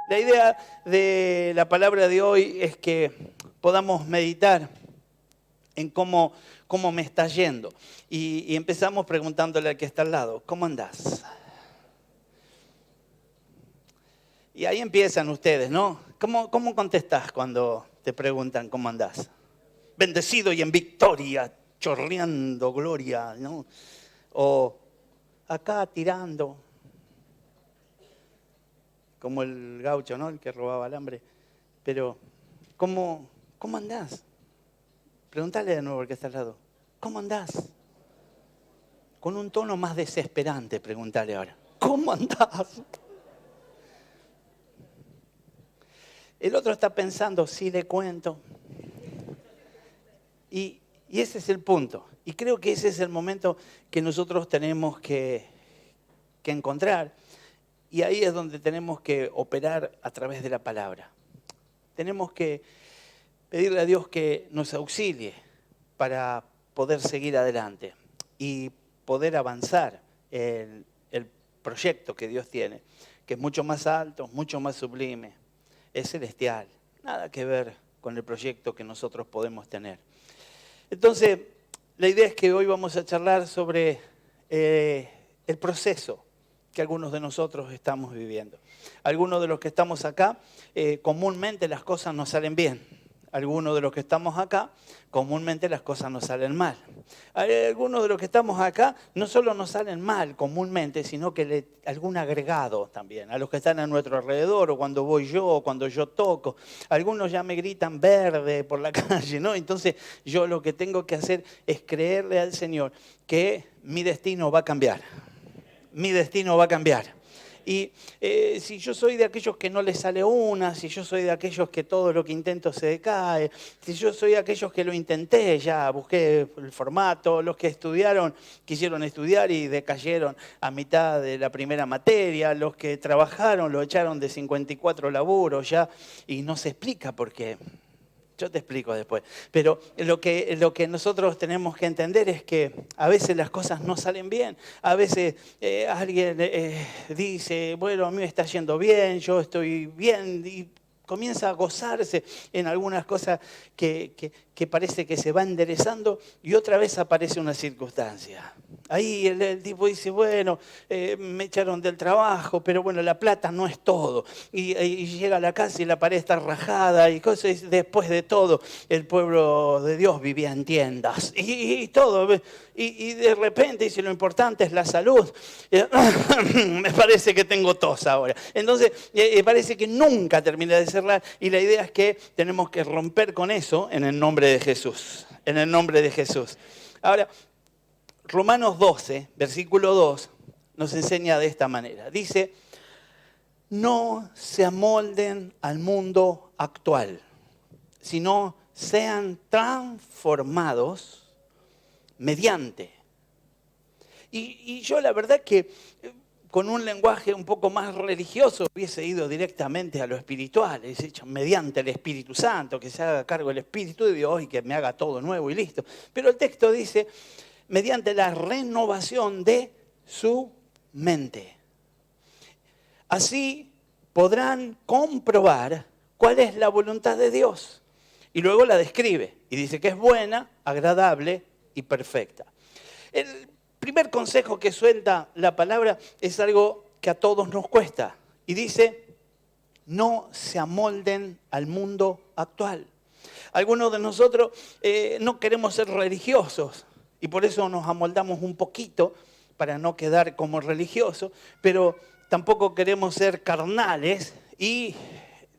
La idea de la palabra de hoy es que podamos meditar en cómo me está yendo. Y empezamos preguntándole al que está al lado, ¿cómo andás? Y ahí empiezan ustedes, ¿no? ¿Cómo contestás cuando te preguntan cómo andás? Bendecido y en victoria, chorreando gloria, ¿no? O acá tirando, como el gaucho, ¿no? El que robaba alambre. Pero, ¿cómo andás? Preguntale de nuevo al que está al lado, ¿cómo andás? Con un tono más desesperante, preguntale ahora, ¿cómo andás? El otro está pensando, sí le cuento. Y ese es el punto. Y creo que ese es el momento que nosotros tenemos que encontrar. Y ahí es donde tenemos que operar a través de la palabra. Tenemos que pedirle a Dios que nos auxilie para poder seguir adelante y poder avanzar en el proyecto que Dios tiene, que es mucho más alto, mucho más sublime, es celestial, nada que ver con el proyecto que nosotros podemos tener. Entonces, la idea es que hoy vamos a charlar sobre el proceso que algunos de nosotros estamos viviendo. Algunos de los que estamos acá, comúnmente las cosas nos salen bien. Algunos de los que estamos acá, comúnmente las cosas nos salen mal. Algunos de los que estamos acá, no solo nos salen mal comúnmente, sino que algún agregado también, a los que están a nuestro alrededor, o cuando voy yo, o cuando yo toco. Algunos ya me gritan verde por la calle, ¿no? Entonces yo lo que tengo que hacer es creerle al Señor que mi destino va a cambiar. Mi destino va a cambiar. Y si yo soy de aquellos que no les sale una, si yo soy de aquellos que todo lo que intento se decae, si yo soy de aquellos que lo intenté, ya busqué el formato, los que estudiaron, quisieron estudiar y decayeron a mitad de la primera materia, los que trabajaron lo echaron de 54 laburos ya y no se explica por qué. Yo te explico después. Pero lo que nosotros tenemos que entender es que a veces las cosas no salen bien. A veces alguien dice, bueno, a mí me está yendo bien, yo estoy bien, y comienza a gozarse en algunas cosas que parece que se va enderezando y otra vez aparece una circunstancia. Ahí el tipo dice, bueno, me echaron del trabajo, pero bueno, la plata no es todo. Y llega a la casa y la pared está rajada y cosas. Después de todo, el pueblo de Dios vivía en tiendas y todo. Y de repente dice, lo importante es la salud. Me parece que tengo tos ahora. Entonces, parece que nunca termina de cerrar. Y la idea es que tenemos que romper con eso en el nombre de Jesús. En el nombre de Jesús. Ahora, Romanos 12, versículo 2, nos enseña de esta manera. Dice, no se amolden al mundo actual, sino sean transformados mediante. Y yo la verdad que con un lenguaje un poco más religioso hubiese ido directamente a lo espiritual, es hecho mediante el Espíritu Santo, que se haga cargo el Espíritu de Dios y que me haga todo nuevo y listo. Pero el texto dice, mediante la renovación de su mente. Así podrán comprobar cuál es la voluntad de Dios. Y luego la describe y dice que es buena, agradable y perfecta. El primer consejo que suelta la palabra es algo que a todos nos cuesta. Y dice, no se amolden al mundo actual. Algunos de nosotros no queremos ser religiosos. Y por eso nos amoldamos un poquito para no quedar como religiosos, pero tampoco queremos ser carnales y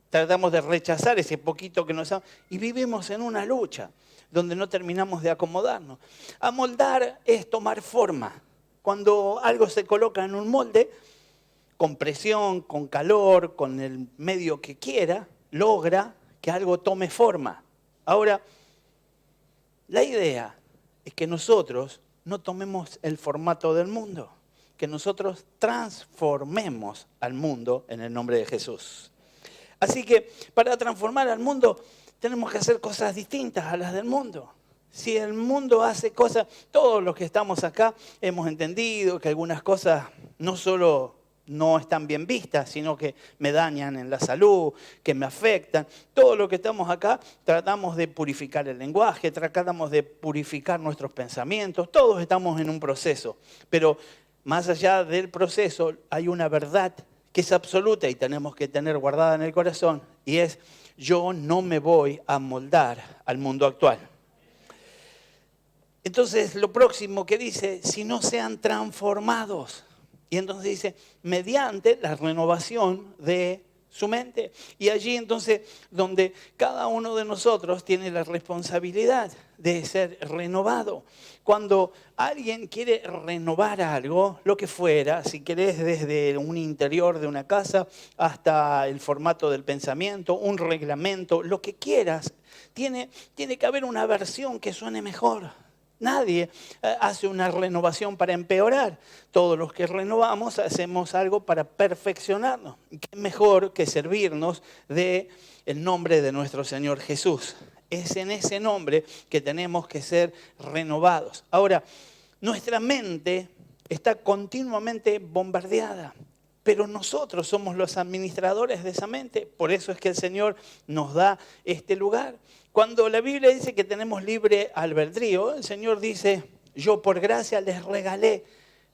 tratamos de rechazar ese poquito que nos... Y vivimos en una lucha donde no terminamos de acomodarnos. Amoldar es tomar forma. Cuando algo se coloca en un molde, con presión, con calor, con el medio que quiera, logra que algo tome forma. Ahora, la idea es que nosotros no tomemos el formato del mundo, que nosotros transformemos al mundo en el nombre de Jesús. Así que para transformar al mundo tenemos que hacer cosas distintas a las del mundo. Si el mundo hace cosas, todos los que estamos acá hemos entendido que algunas cosas no solo no están bien vistas, sino que me dañan en la salud, que me afectan. Todo lo que estamos acá tratamos de purificar el lenguaje, tratamos de purificar nuestros pensamientos, todos estamos en un proceso. Pero más allá del proceso hay una verdad que es absoluta y tenemos que tener guardada en el corazón, y es: yo no me voy a moldar al mundo actual. Entonces lo próximo que dice, si no sean transformados. Y entonces dice, mediante la renovación de su mente. Y allí entonces donde cada uno de nosotros tiene la responsabilidad de ser renovado. Cuando alguien quiere renovar algo, lo que fuera, si querés desde un interior de una casa hasta el formato del pensamiento, un reglamento, lo que quieras, tiene que haber una versión que suene mejor. Nadie hace una renovación para empeorar. Todos los que renovamos hacemos algo para perfeccionarnos. ¿Qué mejor que servirnos del nombre de nuestro Señor Jesús? Es en ese nombre que tenemos que ser renovados. Ahora, nuestra mente está continuamente bombardeada, pero nosotros somos los administradores de esa mente. Por eso es que el Señor nos da este lugar. Cuando la Biblia dice que tenemos libre albedrío, el Señor dice, yo por gracia les regalé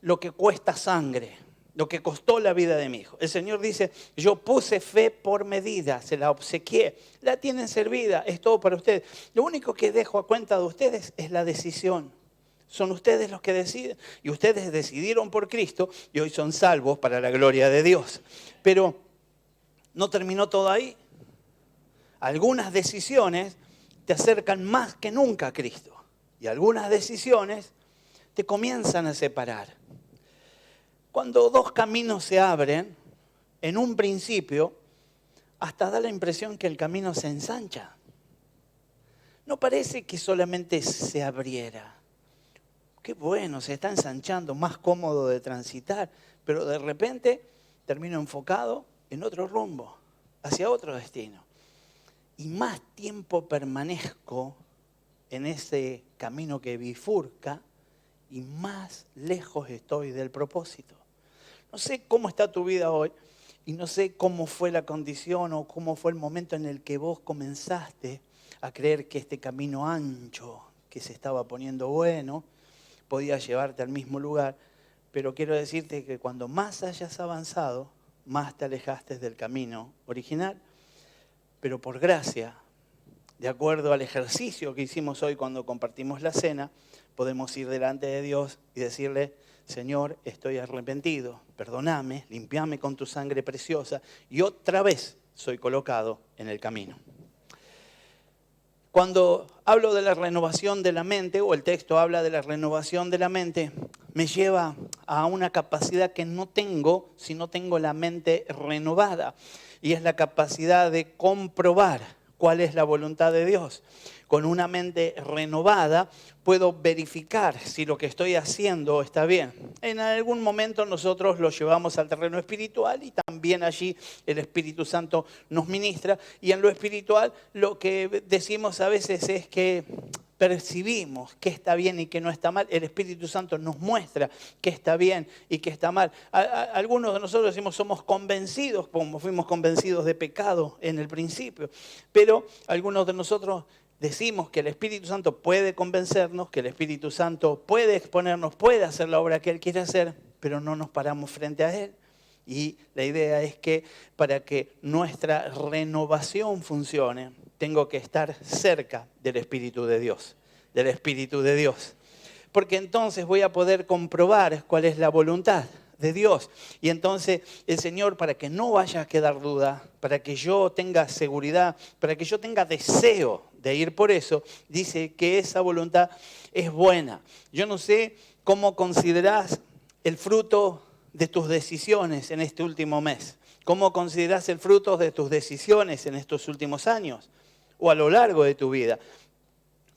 lo que cuesta sangre, lo que costó la vida de mi hijo. El Señor dice, yo puse fe por medida, se la obsequié, la tienen servida, es todo para ustedes. Lo único que dejo a cuenta de ustedes es la decisión. Son ustedes los que deciden, y ustedes decidieron por Cristo y hoy son salvos para la gloria de Dios. Pero no terminó todo ahí. Algunas decisiones te acercan más que nunca a Cristo. Y algunas decisiones te comienzan a separar. Cuando dos caminos se abren, en un principio, hasta da la impresión que el camino se ensancha. No parece que solamente se abriera. Qué bueno, se está ensanchando, más cómodo de transitar. Pero de repente termino enfocado en otro rumbo, hacia otro destino. Y más tiempo permanezco en ese camino que bifurca y más lejos estoy del propósito. No sé cómo está tu vida hoy y no sé cómo fue la condición o cómo fue el momento en el que vos comenzaste a creer que este camino ancho que se estaba poniendo bueno podía llevarte al mismo lugar, pero quiero decirte que cuando más hayas avanzado, más te alejaste del camino original. Pero por gracia, de acuerdo al ejercicio que hicimos hoy cuando compartimos la cena, podemos ir delante de Dios y decirle, Señor, estoy arrepentido, perdóname, limpiame con tu sangre preciosa y otra vez soy colocado en el camino. Cuando hablo de la renovación de la mente, o el texto habla de la renovación de la mente, me lleva a una capacidad que no tengo si no tengo la mente renovada. Y es la capacidad de comprobar cuál es la voluntad de Dios. Con una mente renovada puedo verificar si lo que estoy haciendo está bien. En algún momento nosotros lo llevamos al terreno espiritual y también allí el Espíritu Santo nos ministra. Y en lo espiritual lo que decimos a veces es que percibimos qué está bien y qué no está mal. El Espíritu Santo nos muestra qué está bien y qué está mal. Algunos de nosotros decimos somos convencidos, como fuimos convencidos de pecado en el principio. Pero algunos de nosotros decimos que el Espíritu Santo puede convencernos, que el Espíritu Santo puede exponernos, puede hacer la obra que Él quiere hacer, pero no nos paramos frente a Él. Y la idea es que para que nuestra renovación funcione, tengo que estar cerca del Espíritu de Dios, del Espíritu de Dios. Porque entonces voy a poder comprobar cuál es la voluntad de Dios. Y entonces el Señor, para que no vaya a quedar duda, para que yo tenga seguridad, para que yo tenga deseo de ir por eso, dice que esa voluntad es buena. Yo no sé cómo considerás el fruto de tus decisiones en este último mes. ¿Cómo considerás el fruto de tus decisiones en estos últimos años? O a lo largo de tu vida.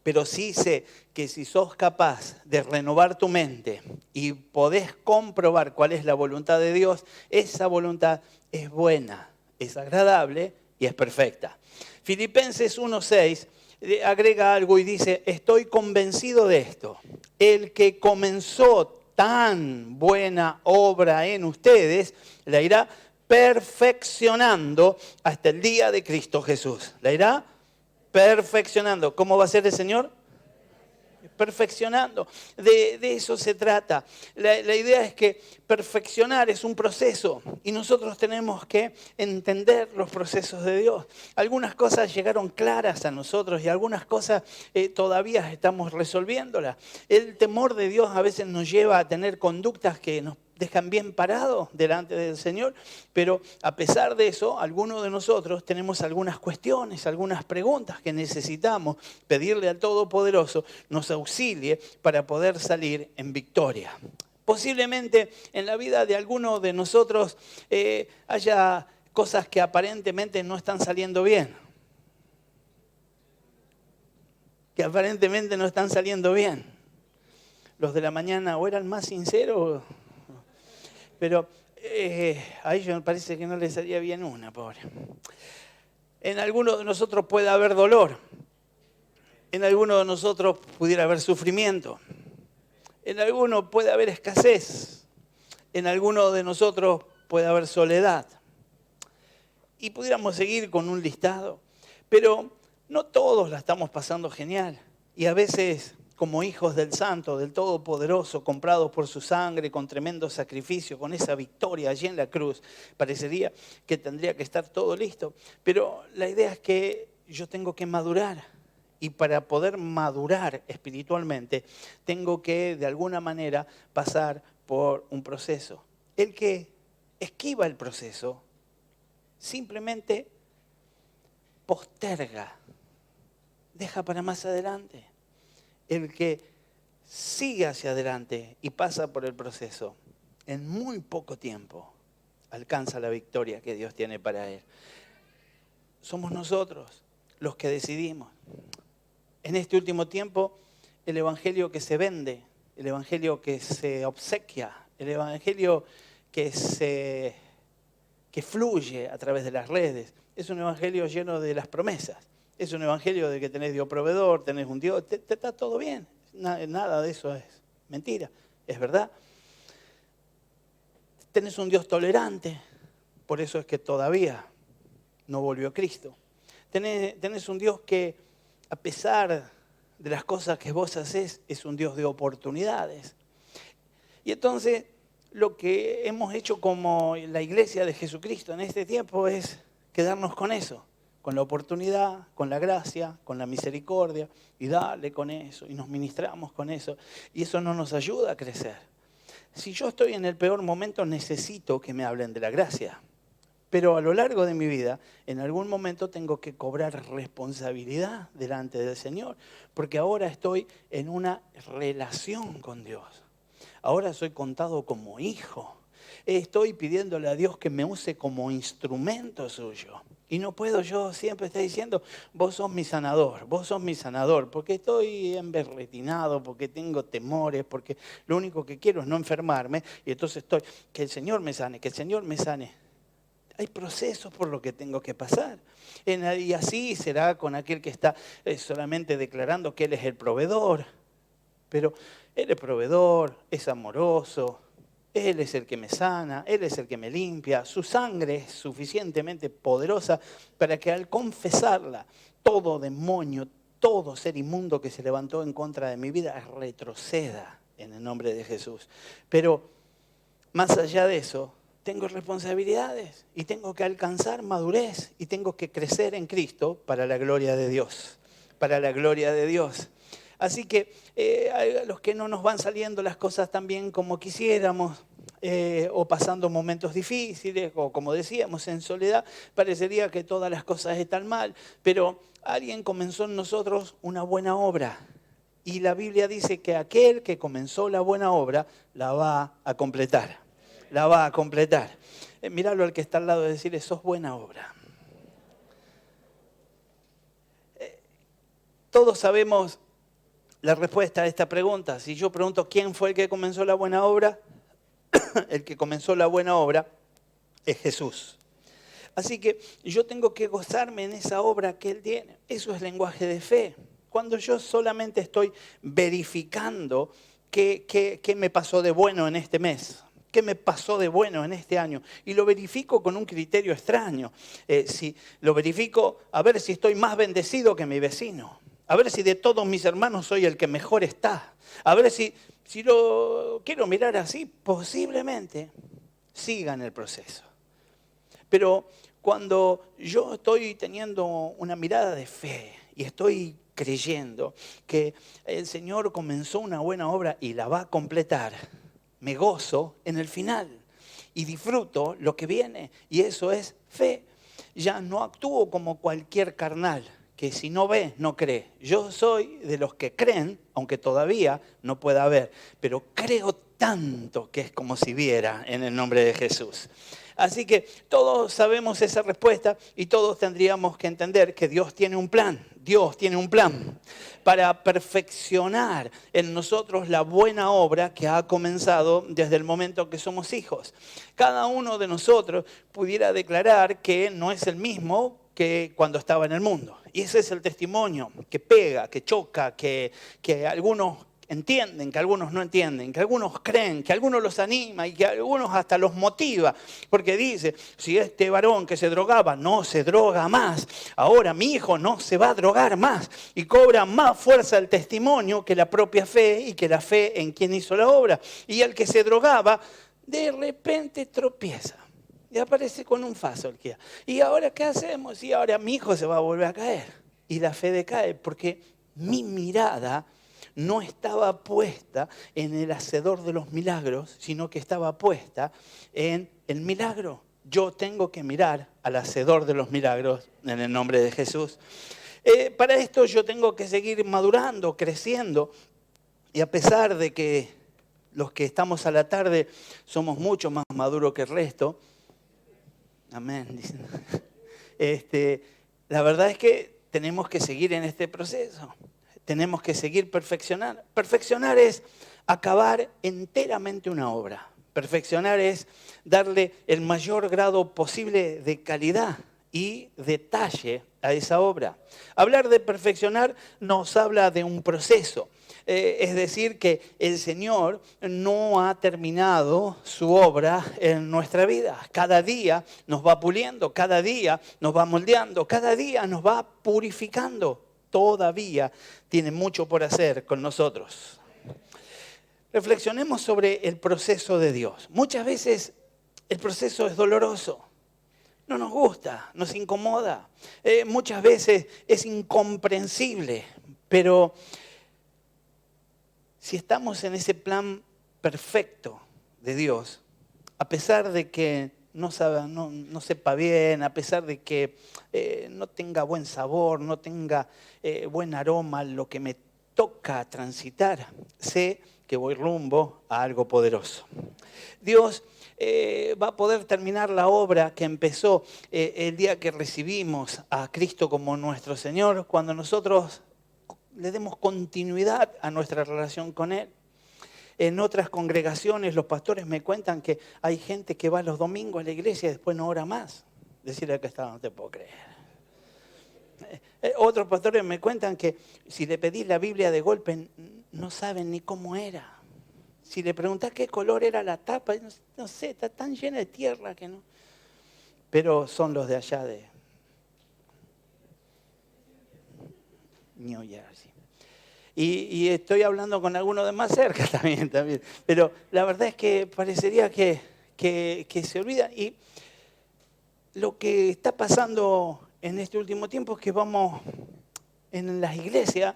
Pero sí sé que si sos capaz de renovar tu mente y podés comprobar cuál es la voluntad de Dios, esa voluntad es buena, es agradable y es perfecta. Filipenses 1:6 agrega algo y dice, estoy convencido de esto. El que comenzó tan buena obra en ustedes, la irá perfeccionando hasta el día de Cristo Jesús. La irá perfeccionando. ¿Cómo va a ser el Señor? Perfeccionando. De eso se trata. La idea es que perfeccionar es un proceso y nosotros tenemos que entender los procesos de Dios. Algunas cosas llegaron claras a nosotros y algunas cosas todavía estamos resolviéndolas. El temor de Dios a veces nos lleva a tener conductas que nos dejan bien parados delante del Señor, pero a pesar de eso, algunos de nosotros tenemos algunas cuestiones, algunas preguntas que necesitamos pedirle al Todopoderoso nos auxilie para poder salir en victoria. Posiblemente en la vida de algunos de nosotros haya cosas que aparentemente no están saliendo bien. Que aparentemente no están saliendo bien. Los de la mañana o eran más sinceros, pero a ellos me parece que no les salía bien una, pobre. En alguno de nosotros puede haber dolor. En alguno de nosotros pudiera haber sufrimiento. En alguno puede haber escasez. En alguno de nosotros puede haber soledad. Y pudiéramos seguir con un listado. Pero no todos la estamos pasando genial. Y a veces, como hijos del Santo, del Todopoderoso, comprados por su sangre, con tremendo sacrificio, con esa victoria allí en la cruz, parecería que tendría que estar todo listo. Pero la idea es que yo tengo que madurar. Y para poder madurar espiritualmente, tengo que, de alguna manera, pasar por un proceso. El que esquiva el proceso, simplemente posterga, deja para más adelante. El que sigue hacia adelante y pasa por el proceso, en muy poco tiempo alcanza la victoria que Dios tiene para él. Somos nosotros los que decidimos. En este último tiempo, el evangelio que se vende, el evangelio que se obsequia, el evangelio que fluye a través de las redes, es un evangelio lleno de las promesas. Es un evangelio de que tenés Dios proveedor, tenés un Dios, te está todo bien. Nada de eso es mentira, es verdad. Tenés un Dios tolerante, por eso es que todavía no volvió Cristo. Tenés un Dios que, a pesar de las cosas que vos hacés, es un Dios de oportunidades. Y entonces, lo que hemos hecho como la iglesia de Jesucristo en este tiempo es quedarnos con eso. Con la oportunidad, con la gracia, con la misericordia, y darle con eso, y nos ministramos con eso, y eso no nos ayuda a crecer. Si yo estoy en el peor momento, necesito que me hablen de la gracia, pero a lo largo de mi vida, en algún momento tengo que cobrar responsabilidad delante del Señor, porque ahora estoy en una relación con Dios. Ahora soy contado como hijo. Estoy pidiéndole a Dios que me use como instrumento suyo. Y no puedo yo siempre estar diciendo, vos sos mi sanador, porque estoy emberretinado, porque tengo temores, porque lo único que quiero es no enfermarme, y entonces que el Señor me sane, que el Señor me sane. Hay procesos por los que tengo que pasar. Y así será con aquel que está solamente declarando que Él es el proveedor. Pero Él es proveedor, es amoroso, Él es el que me sana, Él es el que me limpia. Su sangre es suficientemente poderosa para que al confesarla, todo demonio, todo ser inmundo que se levantó en contra de mi vida, retroceda en el nombre de Jesús. Pero más allá de eso, tengo responsabilidades y tengo que alcanzar madurez y tengo que crecer en Cristo para la gloria de Dios, para la gloria de Dios. Así que a los que no nos van saliendo las cosas tan bien como quisiéramos, o pasando momentos difíciles, o como decíamos, en soledad, parecería que todas las cosas están mal, pero alguien comenzó en nosotros una buena obra. Y la Biblia dice que aquel que comenzó la buena obra la va a completar. La va a completar. Míralo al que está al lado y decirle, sos buena obra. Todos sabemos la respuesta a esta pregunta. Si yo pregunto quién fue el que comenzó la buena obra, el que comenzó la buena obra es Jesús. Así que yo tengo que gozarme en esa obra que Él tiene. Eso es lenguaje de fe. Cuando yo solamente estoy verificando qué me pasó de bueno en este mes. ¿Qué me pasó de bueno en este año? Y lo verifico con un criterio extraño. Lo verifico a ver si estoy más bendecido que mi vecino. A ver si de todos mis hermanos soy el que mejor está. A ver si lo quiero mirar así, posiblemente siga en el proceso. Pero cuando yo estoy teniendo una mirada de fe y estoy creyendo que el Señor comenzó una buena obra y la va a completar, me gozo en el final y disfruto lo que viene. Y eso es fe. Ya no actúo como cualquier carnal, que si no ve, no cree. Yo soy de los que creen, aunque todavía no pueda ver, pero creo tanto que es como si viera en el nombre de Jesús. Así que todos sabemos esa respuesta y todos tendríamos que entender que Dios tiene un plan. Dios tiene un plan para perfeccionar en nosotros la buena obra que ha comenzado desde el momento que somos hijos. Cada uno de nosotros pudiera declarar que no es el mismo que cuando estaba en el mundo. Y ese es el testimonio que pega, que choca, que algunos entienden, que algunos no entienden, que algunos creen, que algunos los anima y que algunos hasta los motiva. Porque dice, si este varón que se drogaba no se droga más, ahora mi hijo no se va a drogar más. Y cobra más fuerza el testimonio que la propia fe y que la fe en quien hizo la obra. Y el que se drogaba, de repente tropieza. Y aparece con un faso. ¿Y ahora qué hacemos? Y ahora mi hijo se va a volver a caer. Y la fe decae porque mi mirada no estaba puesta en el hacedor de los milagros, sino que estaba puesta en el milagro. Yo tengo que mirar al hacedor de los milagros en el nombre de Jesús. Para esto yo tengo que seguir madurando, creciendo. Y a pesar de que los que estamos a la tarde somos mucho más maduros que el resto, amén, la verdad es que tenemos que seguir en este proceso. Tenemos que seguir perfeccionando. Perfeccionar es acabar enteramente una obra. Perfeccionar es darle el mayor grado posible de calidad y detalle a esa obra. Hablar de perfeccionar nos habla de un proceso. Es decir, que el Señor no ha terminado su obra en nuestra vida. Cada día nos va puliendo, cada día nos va moldeando, cada día nos va purificando. Todavía tiene mucho por hacer con nosotros. Reflexionemos sobre el proceso de Dios. Muchas veces el proceso es doloroso. No nos gusta, nos incomoda. Muchas veces es incomprensible. Pero si estamos en ese plan perfecto de Dios, a pesar de que no sepa bien, a pesar de que no tenga buen sabor, no tenga buen aroma, lo que me toca transitar, sé que voy rumbo a algo poderoso. Dios va a poder terminar la obra que empezó el día que recibimos a Cristo como nuestro Señor, cuando nosotros le demos continuidad a nuestra relación con Él. En otras congregaciones los pastores me cuentan que hay gente que va los domingos a la iglesia y después no ora más. Decirle que está, no te puedo creer. Otros pastores me cuentan que si le pedís la Biblia de golpe no saben ni cómo era. Si le preguntás qué color era la tapa, no sé, está tan llena de tierra que no. Pero son los de allá de New Jersey. Y estoy hablando con algunos de más cerca también. Pero la verdad es que parecería que se olvidan. Y lo que está pasando en este último tiempo es que vamos en las iglesias,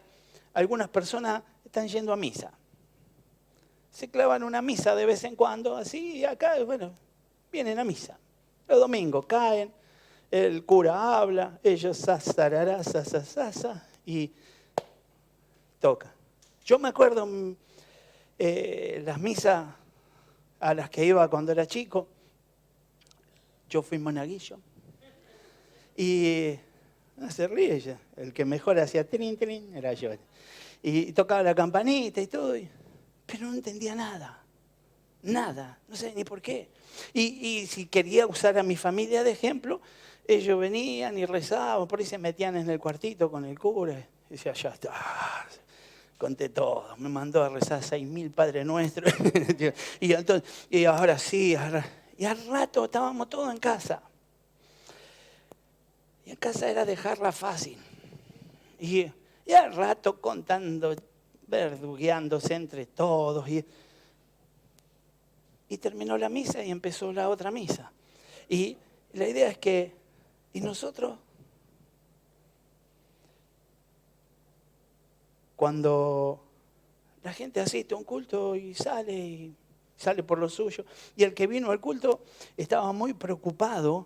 algunas personas están yendo a misa. Se clavan una misa de vez en cuando, así, y acá, bueno, vienen a misa. Los domingos caen, el cura habla, ellos sasarará, sasasasa, y toca. Yo me acuerdo las misas a las que iba cuando era chico. Yo fui monaguillo. Y no se ríe ella. El que mejor hacía trin, trin, era yo. Y tocaba la campanita y todo. Pero no entendía nada. Nada. No sé ni por qué. Y si quería usar a mi familia de ejemplo, ellos venían y rezaban. Por ahí se metían en el cuartito con el cura. Y decía, ya está. conté todo. Me mandó a rezar 6.000 Padre Nuestro. y ahora sí, y al rato estábamos todos en casa. Y en casa era dejarla fácil. Y al rato contando, verdugueándose entre todos. Y terminó la misa y empezó la otra misa. Y la idea es que, ¿y nosotros? Cuando la gente asiste a un culto y sale por lo suyo, y el que vino al culto estaba muy preocupado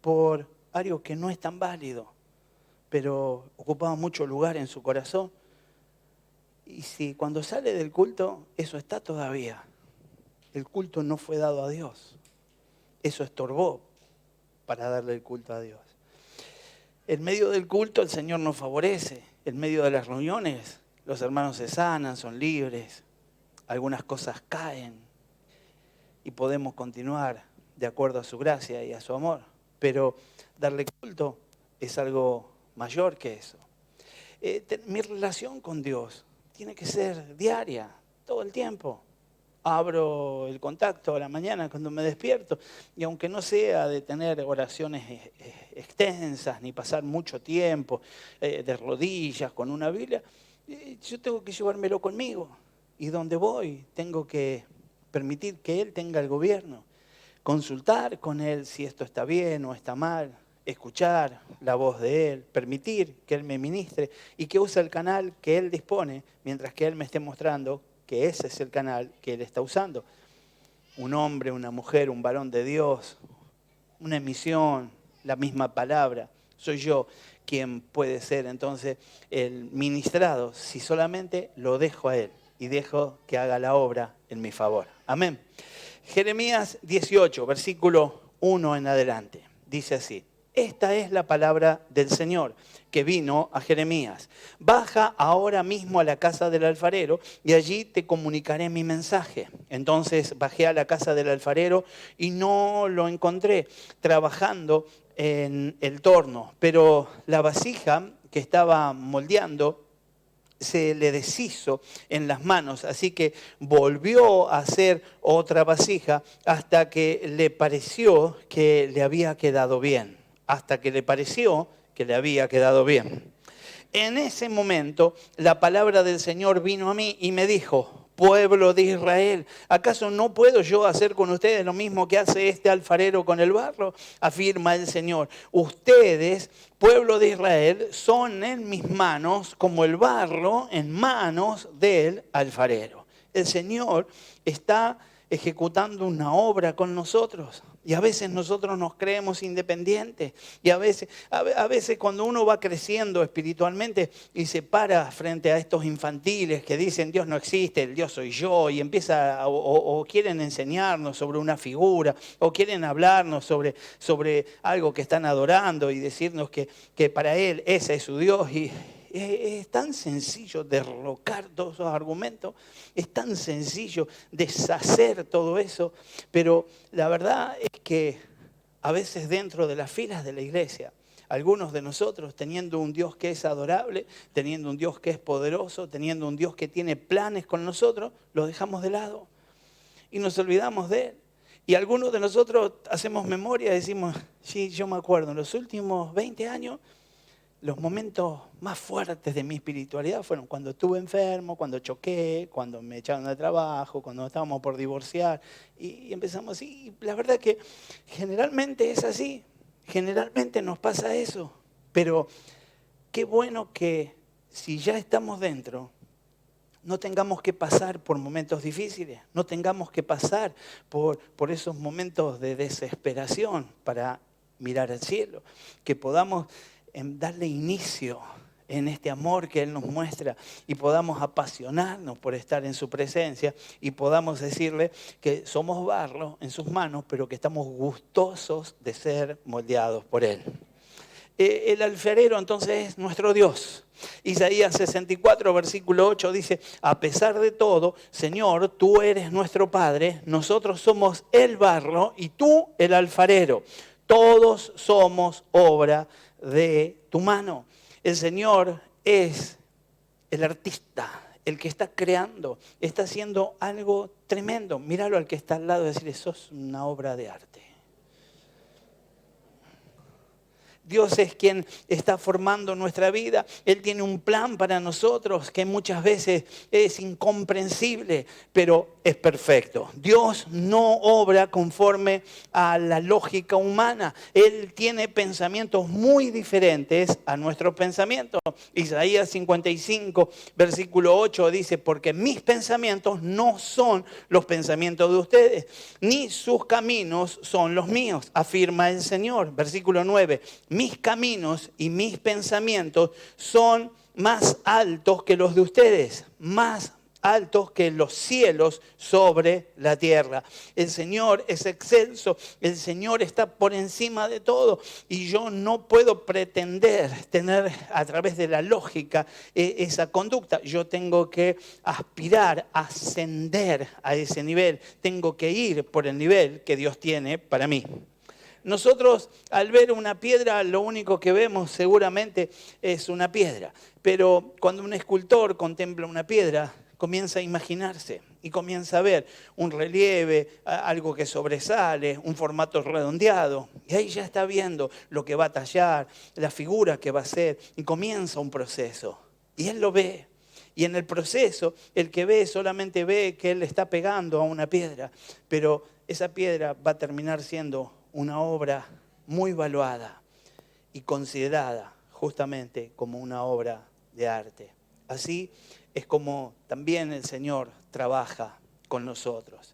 por algo que no es tan válido, pero ocupaba mucho lugar en su corazón. Y si cuando sale del culto, eso está todavía. El culto no fue dado a Dios. Eso estorbó para darle el culto a Dios. En medio del culto el Señor nos favorece. En medio de las reuniones los hermanos se sanan, son libres. Algunas cosas caen y podemos continuar de acuerdo a su gracia y a su amor. Pero darle culto es algo mayor que eso. Mi relación con Dios tiene que ser diaria, todo el tiempo. Abro el contacto a la mañana cuando me despierto y aunque no sea de tener oraciones extensas ni pasar mucho tiempo de rodillas con una Biblia, yo tengo que llevármelo conmigo y donde voy tengo que permitir que Él tenga el gobierno, consultar con Él si esto está bien o está mal, escuchar la voz de Él, permitir que Él me ministre y que use el canal que Él dispone mientras que Él me esté mostrando que ese es el canal que Él está usando. Un hombre, una mujer, un varón de Dios, una emisión, la misma palabra. Soy yo quien puede ser entonces el ministrado si solamente lo dejo a Él y dejo que haga la obra en mi favor. Amén. Jeremías 18, versículo 1 en adelante. Dice así: esta es la palabra del Señor que vino a Jeremías. Baja ahora mismo a la casa del alfarero y allí te comunicaré mi mensaje. Entonces bajé a la casa del alfarero y no lo encontré trabajando en el torno, pero la vasija que estaba moldeando se le deshizo en las manos, así que volvió a hacer otra vasija hasta que le pareció que le había quedado bien. Hasta que le pareció que le había quedado bien. En ese momento la palabra del Señor vino a mí y me dijo: pueblo de Israel, ¿acaso no puedo yo hacer con ustedes lo mismo que hace este alfarero con el barro? Afirma el Señor. Ustedes, pueblo de Israel, son en mis manos como el barro en manos del alfarero. El Señor está ejecutando una obra con nosotros. Y a veces nosotros nos creemos independientes. Y a veces cuando uno va creciendo espiritualmente y se para frente a estos infantiles que dicen Dios no existe, el Dios soy yo, y empieza o quieren enseñarnos sobre una figura, o quieren hablarnos sobre algo que están adorando y decirnos que para Él ese es su Dios. Y es tan sencillo derrocar todos esos argumentos, es tan sencillo deshacer todo eso, pero la verdad es que a veces dentro de las filas de la iglesia, algunos de nosotros teniendo un Dios que es adorable, teniendo un Dios que es poderoso, teniendo un Dios que tiene planes con nosotros, lo dejamos de lado y nos olvidamos de Él. Y algunos de nosotros hacemos memoria y decimos, sí, yo me acuerdo, en los últimos 20 años, los momentos más fuertes de mi espiritualidad fueron cuando estuve enfermo, cuando choqué, cuando me echaron de trabajo, cuando estábamos por divorciar. Y empezamos así. Y la verdad que generalmente es así. Generalmente nos pasa eso. Pero qué bueno que si ya estamos dentro, no tengamos que pasar por momentos difíciles. No tengamos que pasar por esos momentos de desesperación para mirar al cielo. Que podamos darle inicio en este amor que Él nos muestra y podamos apasionarnos por estar en su presencia y podamos decirle que somos barro en sus manos, pero que estamos gustosos de ser moldeados por Él. El alfarero entonces es nuestro Dios. Isaías 64, versículo 8 dice: a pesar de todo, Señor, tú eres nuestro Padre, nosotros somos el barro y tú el alfarero. Todos somos obra de tu mano. El Señor es el artista, el que está creando, está haciendo algo tremendo. Míralo al que está al lado y decirle, sos una obra de arte. Dios es quien está formando nuestra vida. Él tiene un plan para nosotros que muchas veces es incomprensible, pero es perfecto. Dios no obra conforme a la lógica humana. Él tiene pensamientos muy diferentes a nuestros pensamientos. Isaías 55, versículo 8 dice, porque mis pensamientos no son los pensamientos de ustedes, ni sus caminos son los míos, afirma el Señor. Versículo 9. Mis caminos y mis pensamientos son más altos que los de ustedes, más altos que los cielos sobre la tierra. El Señor es excelso, el Señor está por encima de todo y yo no puedo pretender tener a través de la lógica esa conducta. Yo tengo que aspirar, ascender a ese nivel, tengo que ir por el nivel que Dios tiene para mí. Nosotros al ver una piedra lo único que vemos seguramente es una piedra, pero cuando un escultor contempla una piedra comienza a imaginarse y comienza a ver un relieve, algo que sobresale, un formato redondeado y ahí ya está viendo lo que va a tallar, la figura que va a hacer y comienza un proceso y él lo ve. Y en el proceso, el que ve solamente ve que él está pegando a una piedra, pero esa piedra va a terminar siendo una obra muy valuada y considerada justamente como una obra de arte. Así es como también el Señor trabaja con nosotros.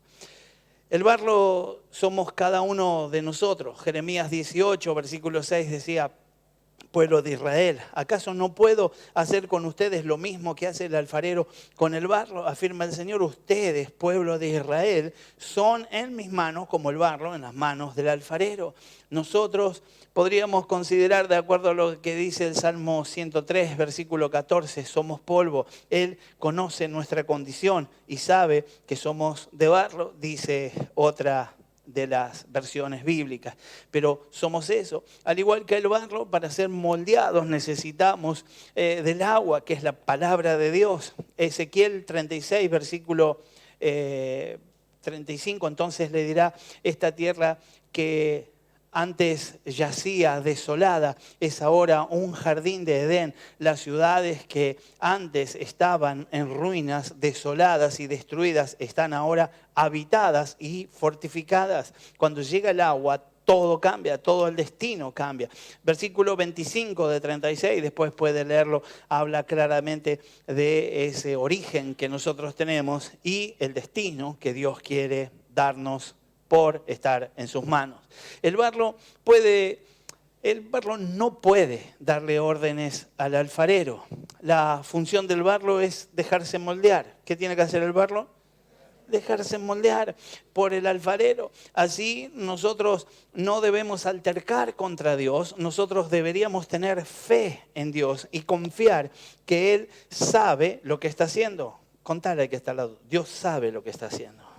El barro somos cada uno de nosotros. Jeremías 18, versículo 6 decía, pueblo de Israel, ¿acaso no puedo hacer con ustedes lo mismo que hace el alfarero con el barro? Afirma el Señor, ustedes, pueblo de Israel, son en mis manos como el barro en las manos del alfarero. Nosotros podríamos considerar, de acuerdo a lo que dice el Salmo 103, versículo 14, somos polvo. Él conoce nuestra condición y sabe que somos de barro, dice otra de las versiones bíblicas, pero somos eso. Al igual que el barro, para ser moldeados necesitamos del agua, que es la palabra de Dios. Ezequiel 36, versículo 35, entonces le dirá, esta tierra que antes yacía desolada, es ahora un jardín de Edén. Las ciudades que antes estaban en ruinas, desoladas y destruidas, están ahora habitadas y fortificadas. Cuando llega el agua, todo cambia, todo el destino cambia. Versículo 25 de 36, después puede leerlo, habla claramente de ese origen que nosotros tenemos y el destino que Dios quiere darnos por estar en sus manos. El barro no puede darle órdenes al alfarero. La función del barro es dejarse moldear. ¿Qué tiene que hacer el barro? Dejarse moldear por el alfarero. Así nosotros no debemos altercar contra Dios, nosotros deberíamos tener fe en Dios y confiar que Él sabe lo que está haciendo. Contale al que está al lado, Dios sabe lo que está haciendo.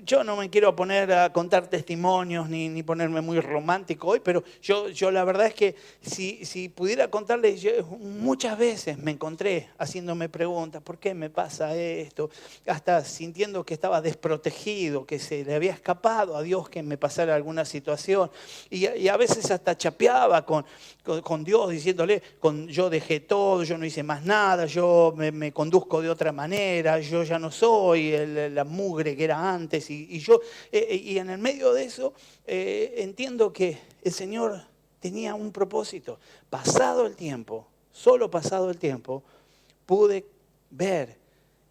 Yo no me quiero poner a contar testimonios ni ponerme muy romántico hoy, pero yo la verdad es que si pudiera contarles, muchas veces me encontré haciéndome preguntas, ¿por qué me pasa esto? Hasta sintiendo que estaba desprotegido, que se le había escapado a Dios que me pasara alguna situación. Y a veces hasta chapeaba con Dios diciéndole, yo dejé todo, yo no hice más nada, yo me conduzco de otra manera, yo ya no soy la mugre que era antes y en el medio de eso entiendo que el Señor tenía un propósito. Pasado el tiempo, solo pasado el tiempo, pude ver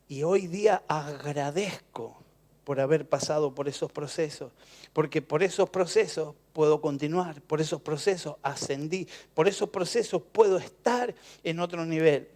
y hoy día agradezco por haber pasado por esos procesos, porque por esos procesos puedo continuar, por esos procesos ascendí, por esos procesos puedo estar en otro nivel,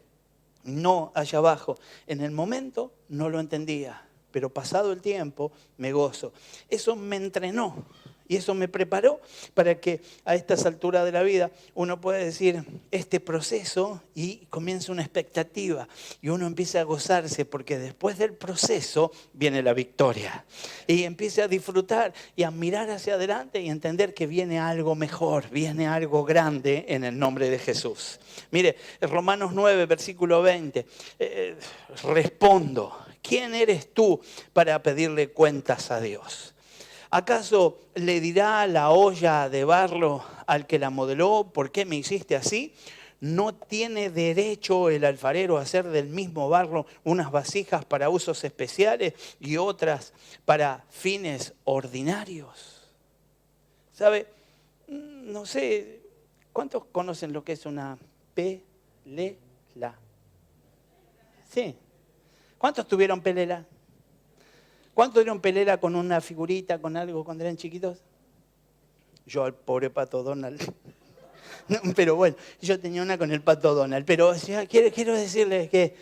no allá abajo. En el momento no lo entendía, pero pasado el tiempo me gozo. Eso me entrenó Y eso me preparó para que a estas alturas de la vida uno pueda decir este proceso y comienza una expectativa. Y uno empieza a gozarse porque después del proceso viene la victoria. Y empieza a disfrutar y a mirar hacia adelante y entender que viene algo mejor, viene algo grande en el nombre de Jesús. Mire, Romanos 9, versículo 20, respondo, ¿quién eres tú para pedirle cuentas a Dios? ¿Acaso le dirá la olla de barro al que la modeló, ¿por qué me hiciste así? ¿No tiene derecho el alfarero a hacer del mismo barro unas vasijas para usos especiales y otras para fines ordinarios? ¿Sabe? No sé, ¿cuántos conocen lo que es una pelela? Sí. ¿Cuántos tuvieron pelela? ¿Cuántos dieron pelela con una figurita, con algo cuando eran chiquitos? Yo al pobre Pato Donald. No, pero bueno, yo tenía una con el Pato Donald. Pero o sea, quiero decirles que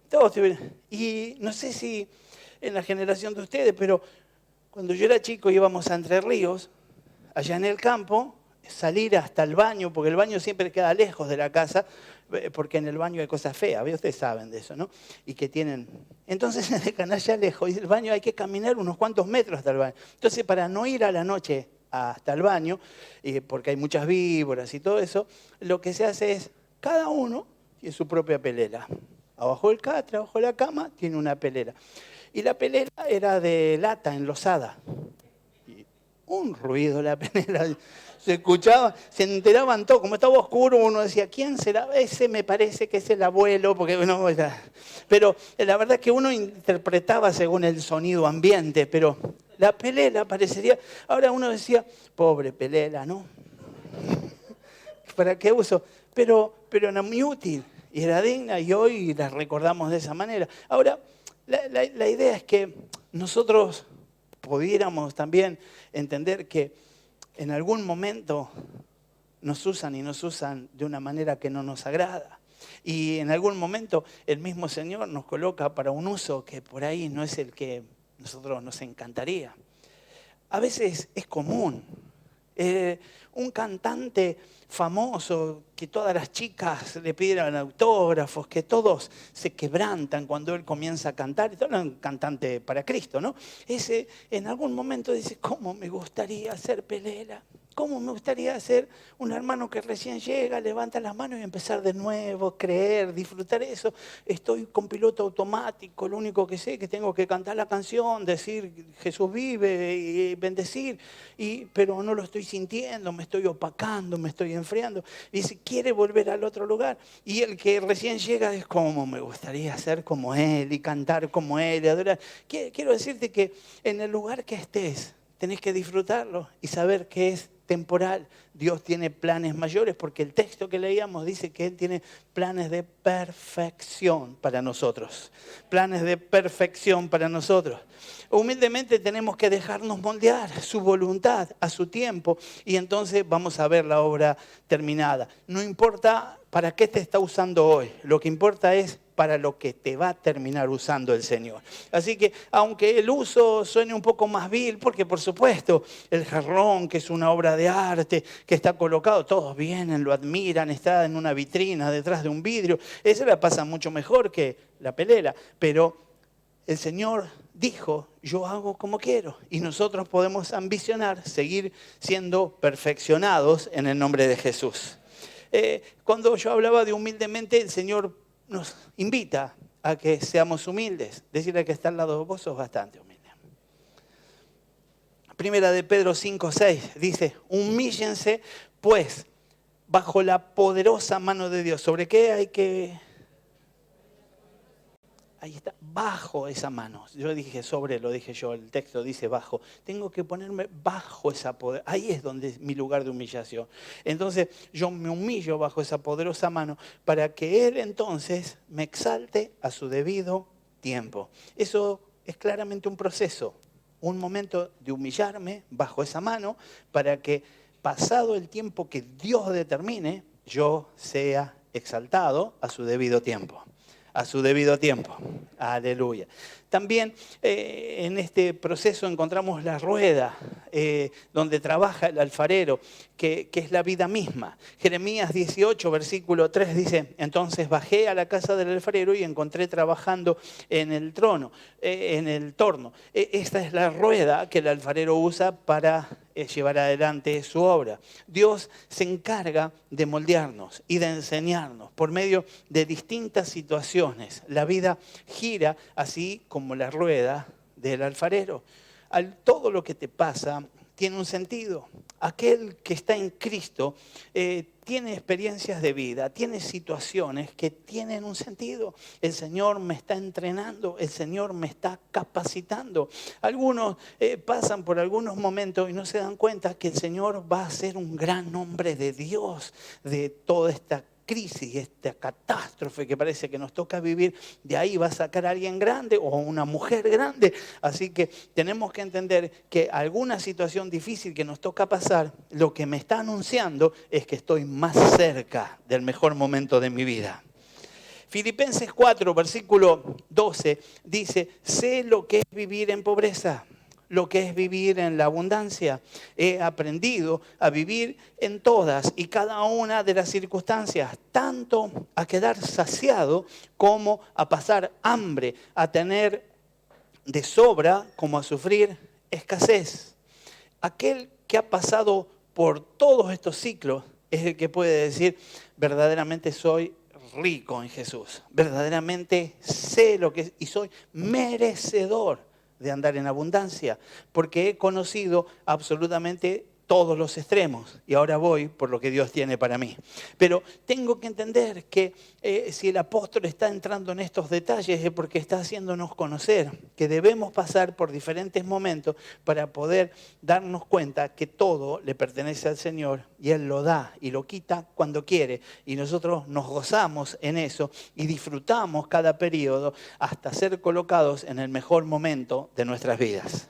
todos tuvieron. Y no sé si en la generación de ustedes, pero cuando yo era chico íbamos a Entre Ríos, allá en el campo, salir hasta el baño, porque el baño siempre queda lejos de la casa, porque en el baño hay cosas feas, ustedes saben de eso, ¿no? Y que tienen... Entonces se dejan allá lejos y el baño hay que caminar unos cuantos metros hasta el baño. Entonces para no ir a la noche hasta el baño, porque hay muchas víboras y todo eso, lo que se hace es, cada uno tiene su propia pelela. Abajo del catre, abajo de la cama, tiene una pelera. Y la pelera era de lata, enlosada. Y un ruido la pelera. Se escuchaba, se enteraban todos, como estaba oscuro, uno decía, ¿quién será? Ese me parece que es el abuelo, porque no, pero la verdad es que uno interpretaba según el sonido ambiente, pero la pelela parecería, ahora uno decía, pobre pelela, ¿no? ¿Para qué uso? Pero era muy útil y era digna y hoy la recordamos de esa manera. Ahora, la idea es que nosotros pudiéramos también entender que en algún momento nos usan y nos usan de una manera que no nos agrada. Y en algún momento el mismo Señor nos coloca para un uso que por ahí no es el que nosotros nos encantaría. A veces es común. Un cantante famoso que todas las chicas le pidieran autógrafos, que todos se quebrantan cuando él comienza a cantar, y todo es un cantante para Cristo, ¿no? Ese en algún momento dice, ¿cómo me gustaría ser pelela? ¿Cómo me gustaría ser un hermano que recién llega, levanta las manos y empezar de nuevo, creer, disfrutar eso? Estoy con piloto automático, lo único que sé es que tengo que cantar la canción, decir Jesús vive y bendecir, pero no lo estoy sintiendo, me estoy opacando, me estoy enfriando. Y dice, quiere volver al otro lugar. Y el que recién llega es, ¿cómo me gustaría ser como él y cantar como él y adorar? Quiero decirte que en el lugar que estés, tenés que disfrutarlo y saber que es temporal. Dios tiene planes mayores porque el texto que leíamos dice que Él tiene planes de perfección para nosotros. Planes de perfección para nosotros. Humildemente tenemos que dejarnos moldear su voluntad a su tiempo y entonces vamos a ver la obra terminada. No importa para qué te está usando hoy, lo que importa es para lo que te va a terminar usando el Señor. Así que aunque el uso suene un poco más vil, porque por supuesto el jarrón, que es una obra de arte, que está colocado, todos vienen, lo admiran, está en una vitrina detrás de un vidrio, esa la pasa mucho mejor que la pelela, pero el Señor dijo, yo hago como quiero, y nosotros podemos ambicionar seguir siendo perfeccionados en el nombre de Jesús. Cuando yo hablaba de humildemente, el Señor nos invita a que seamos humildes. Decirle que está al lado de vos, sos bastante humilde. Primera de Pedro 5:6 dice, humíllense pues bajo la poderosa mano de Dios. ¿Sobre qué hay que...? Ahí está, bajo esa mano. Yo dije sobre, lo dije yo, el texto dice bajo. Tengo que ponerme bajo esa poder. Ahí es donde es mi lugar de humillación. Entonces yo me humillo bajo esa poderosa mano para que Él entonces me exalte a su debido tiempo. Eso es claramente un proceso, un momento de humillarme bajo esa mano para que pasado el tiempo que Dios determine, yo sea exaltado a su debido tiempo. a su debido tiempo. Aleluya. También en este proceso encontramos la rueda donde trabaja el alfarero, que es la vida misma. Jeremías 18, versículo 3 dice: entonces bajé a la casa del alfarero y encontré trabajando en el torno. Esta es la rueda que el alfarero usa para llevar adelante su obra. Dios se encarga de moldearnos y de enseñarnos por medio de distintas situaciones. La vida gira así como la rueda del alfarero. Todo lo que te pasa tiene un sentido. Aquel que está en Cristo tiene experiencias de vida, tiene situaciones que tienen un sentido. El Señor me está entrenando, el Señor me está capacitando. Algunos pasan por algunos momentos y no se dan cuenta que el Señor va a ser un gran hombre de Dios de toda esta crisis, esta catástrofe que parece que nos toca vivir. De ahí va a sacar a alguien grande o una mujer grande. Así que tenemos que entender que alguna situación difícil que nos toca pasar, lo que me está anunciando es que estoy más cerca del mejor momento de mi vida. Filipenses 4, versículo 12 dice: sé lo que es vivir en pobreza, lo que es vivir en la abundancia. He aprendido a vivir en todas y cada una de las circunstancias, tanto a quedar saciado como a pasar hambre, a tener de sobra como a sufrir escasez. Aquel que ha pasado por todos estos ciclos es el que puede decir: verdaderamente soy rico en Jesús, verdaderamente sé lo que es y soy merecedor de andar en abundancia, porque he conocido absolutamente todos los extremos y ahora voy por lo que Dios tiene para mí. Pero tengo que entender que si el apóstol está entrando en estos detalles es porque está haciéndonos conocer que debemos pasar por diferentes momentos para poder darnos cuenta que todo le pertenece al Señor y Él lo da y lo quita cuando quiere, y nosotros nos gozamos en eso y disfrutamos cada periodo hasta ser colocados en el mejor momento de nuestras vidas.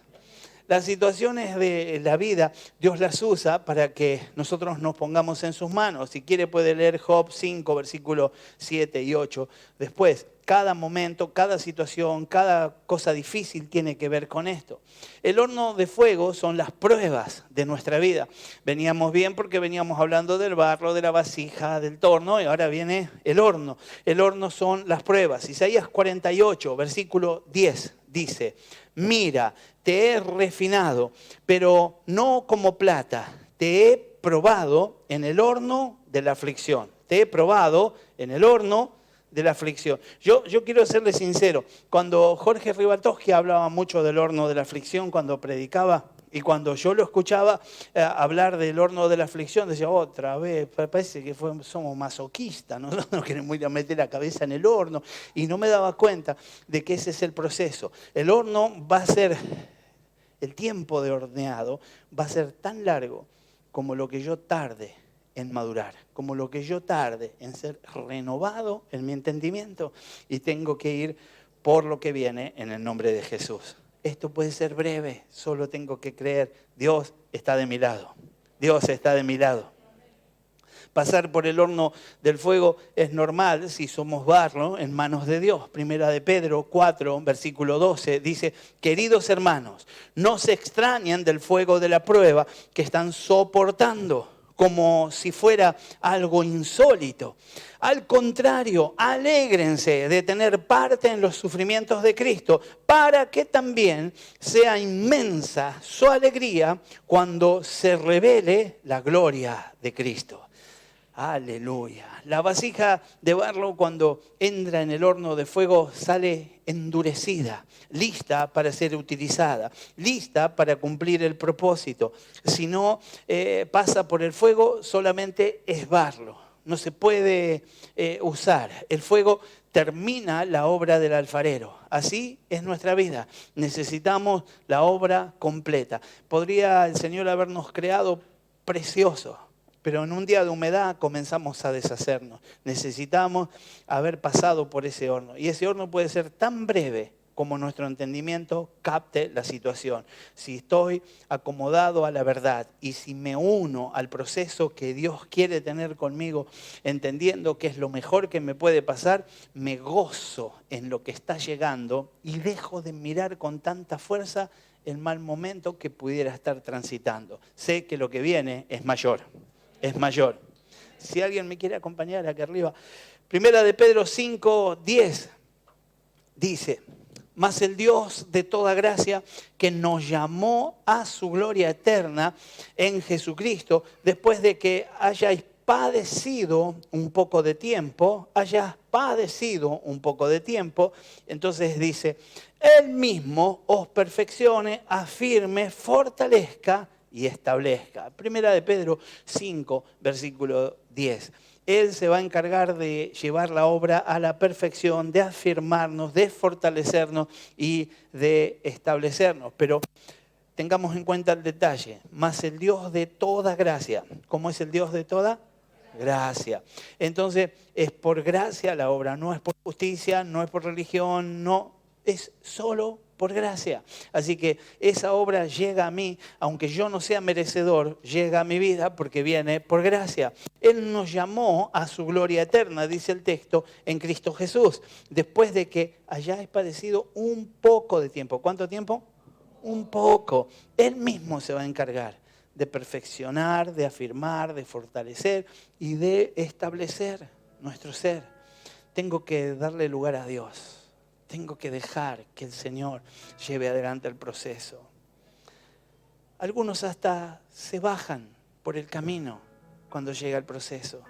Las situaciones de la vida, Dios las usa para que nosotros nos pongamos en sus manos. Si quiere puede leer Job 5, versículos 7 y 8. Después, cada momento, cada situación, cada cosa difícil tiene que ver con esto. El horno de fuego son las pruebas de nuestra vida. Veníamos bien porque veníamos hablando del barro, de la vasija, del torno, y ahora viene el horno. El horno son las pruebas. Isaías 48, versículo 10 dice: mira, te he refinado, pero no como plata. Te he probado en el horno de la aflicción. Te he probado en el horno de la aflicción. Yo quiero serle sincero. Cuando Jorge Ribaltowski hablaba mucho del horno de la aflicción, cuando predicaba, y cuando yo lo escuchaba hablar del horno de la aflicción, decía: otra vez, parece que somos masoquistas, ¿no? No queremos ir a meter la cabeza en el horno. Y no me daba cuenta de que ese es el proceso. El horno va a ser, el tiempo de horneado va a ser tan largo como lo que yo tarde en madurar, como lo que yo tarde en ser renovado en mi entendimiento, y tengo que ir por lo que viene en el nombre de Jesús. Esto puede ser breve, solo tengo que creer. Dios está de mi lado. Dios está de mi lado. Pasar por el horno del fuego es normal si somos barro en manos de Dios. Primera de Pedro 4, versículo 12, dice: queridos hermanos, no se extrañen del fuego de la prueba que están soportando, como si fuera algo insólito. Al contrario, alégrense de tener parte en los sufrimientos de Cristo, para que también sea inmensa su alegría cuando se revele la gloria de Cristo. Aleluya. La vasija de barro, cuando entra en el horno de fuego, sale endurecida, lista para ser utilizada, lista para cumplir el propósito. Si no pasa por el fuego, solamente es barro. No se puede usar. El fuego termina la obra del alfarero. Así es nuestra vida. Necesitamos la obra completa. Podría el Señor habernos creado preciosos, pero en un día de humedad comenzamos a deshacernos. Necesitamos haber pasado por ese horno. Y ese horno puede ser tan breve como nuestro entendimiento capte la situación. Si estoy acomodado a la verdad y si me uno al proceso que Dios quiere tener conmigo, entendiendo que es lo mejor que me puede pasar, me gozo en lo que está llegando y dejo de mirar con tanta fuerza el mal momento que pudiera estar transitando. Sé que lo que viene es mayor, es mayor. Si alguien me quiere acompañar aquí arriba. Primera de Pedro 5:10 dice: mas el Dios de toda gracia, que nos llamó a su gloria eterna en Jesucristo, después de que hayáis padecido un poco de tiempo, entonces dice, Él mismo os perfeccione, afirme, fortalezca y establezca. Primera de Pedro 5, versículo 10. Él se va a encargar de llevar la obra a la perfección, de afirmarnos, de fortalecernos y de establecernos. Pero tengamos en cuenta el detalle, más el Dios de toda gracia. ¿Cómo es el Dios de toda gracia? Entonces, es por gracia la obra, no es por justicia, no es por religión, no, es solo por gracia. Así que esa obra llega a mí, aunque yo no sea merecedor, llega a mi vida porque viene por gracia. Él nos llamó a su gloria eterna, dice el texto, en Cristo Jesús, después de que hayáis padecido un poco de tiempo. ¿Cuánto tiempo? Un poco. Él mismo se va a encargar de perfeccionar, de afirmar, de fortalecer y de establecer nuestro ser. Tengo que darle lugar a Dios. Tengo que dejar que el Señor lleve adelante el proceso. Algunos hasta se bajan por el camino cuando llega el proceso.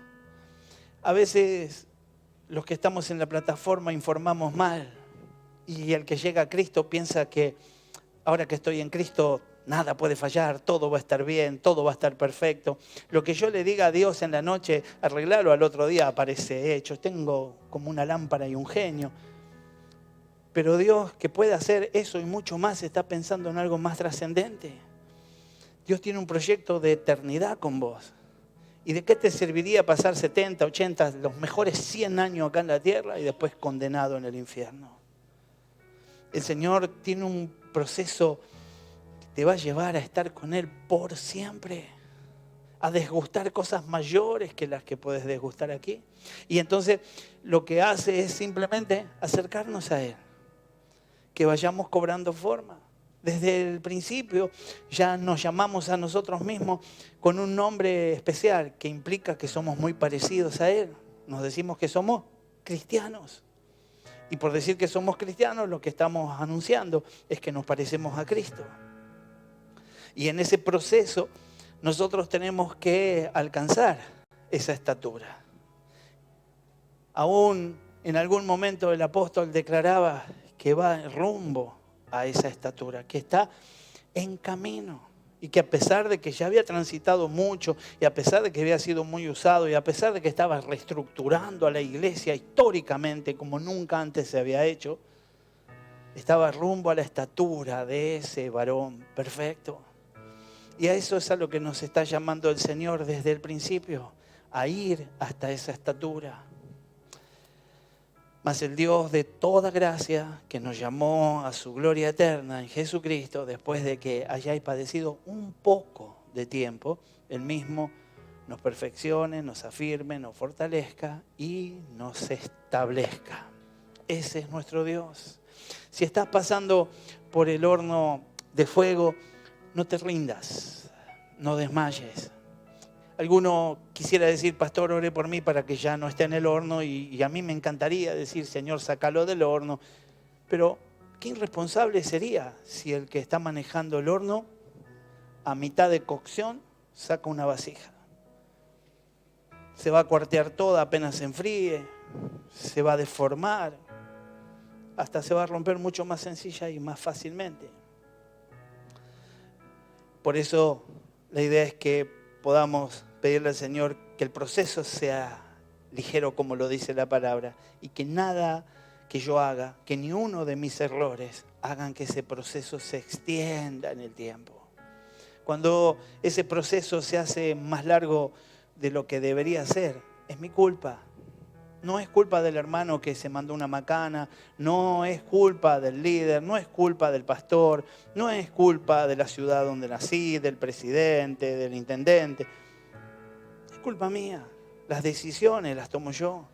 A veces los que estamos en la plataforma informamos mal y el que llega a Cristo piensa que ahora que estoy en Cristo nada puede fallar, todo va a estar bien, todo va a estar perfecto. Lo que yo le diga a Dios en la noche, arreglarlo al otro día aparece hecho. Tengo como una lámpara y un genio. Pero Dios, que puede hacer eso y mucho más, está pensando en algo más trascendente. Dios tiene un proyecto de eternidad con vos. ¿Y de qué te serviría pasar 70, 80, los mejores 100 años acá en la tierra y después condenado en el infierno? El Señor tiene un proceso que te va a llevar a estar con Él por siempre, a desgustar cosas mayores que las que puedes desgustar aquí. Y entonces lo que hace es simplemente acercarnos a Él, que vayamos cobrando forma. Desde el principio ya nos llamamos a nosotros mismos con un nombre especial que implica que somos muy parecidos a Él. Nos decimos que somos cristianos. Y por decir que somos cristianos, lo que estamos anunciando es que nos parecemos a Cristo. Y en ese proceso nosotros tenemos que alcanzar esa estatura. Aún en algún momento el apóstol declaraba que va rumbo a esa estatura, que está en camino y que a pesar de que ya había transitado mucho y a pesar de que había sido muy usado y a pesar de que estaba reestructurando a la iglesia históricamente como nunca antes se había hecho, estaba rumbo a la estatura de ese varón perfecto. Y a eso es a lo que nos está llamando el Señor desde el principio, a ir hasta esa estatura. Mas el Dios de toda gracia, que nos llamó a su gloria eterna en Jesucristo, después de que hayáis padecido un poco de tiempo, Él mismo nos perfeccione, nos afirme, nos fortalezca y nos establezca. Ese es nuestro Dios. Si estás pasando por el horno de fuego, no te rindas, no desmayes. Alguno quisiera decir, pastor, ore por mí para que ya no esté en el horno, y a mí me encantaría decir, Señor, sácalo del horno. Pero qué irresponsable sería si el que está manejando el horno a mitad de cocción saca una vasija. Se va a cuartear toda apenas se enfríe, se va a deformar, hasta se va a romper mucho más sencilla y más fácilmente. Por eso la idea es que podamos pedirle al Señor que el proceso sea ligero como lo dice la palabra y que nada que yo haga, que ni uno de mis errores hagan que ese proceso se extienda en el tiempo. Cuando ese proceso se hace más largo de lo que debería ser, es mi culpa. No es culpa del hermano que se mandó una macana, no es culpa del líder, no es culpa del pastor, no es culpa de la ciudad donde nací, del presidente, del intendente. Es culpa mía. Las decisiones las tomo yo.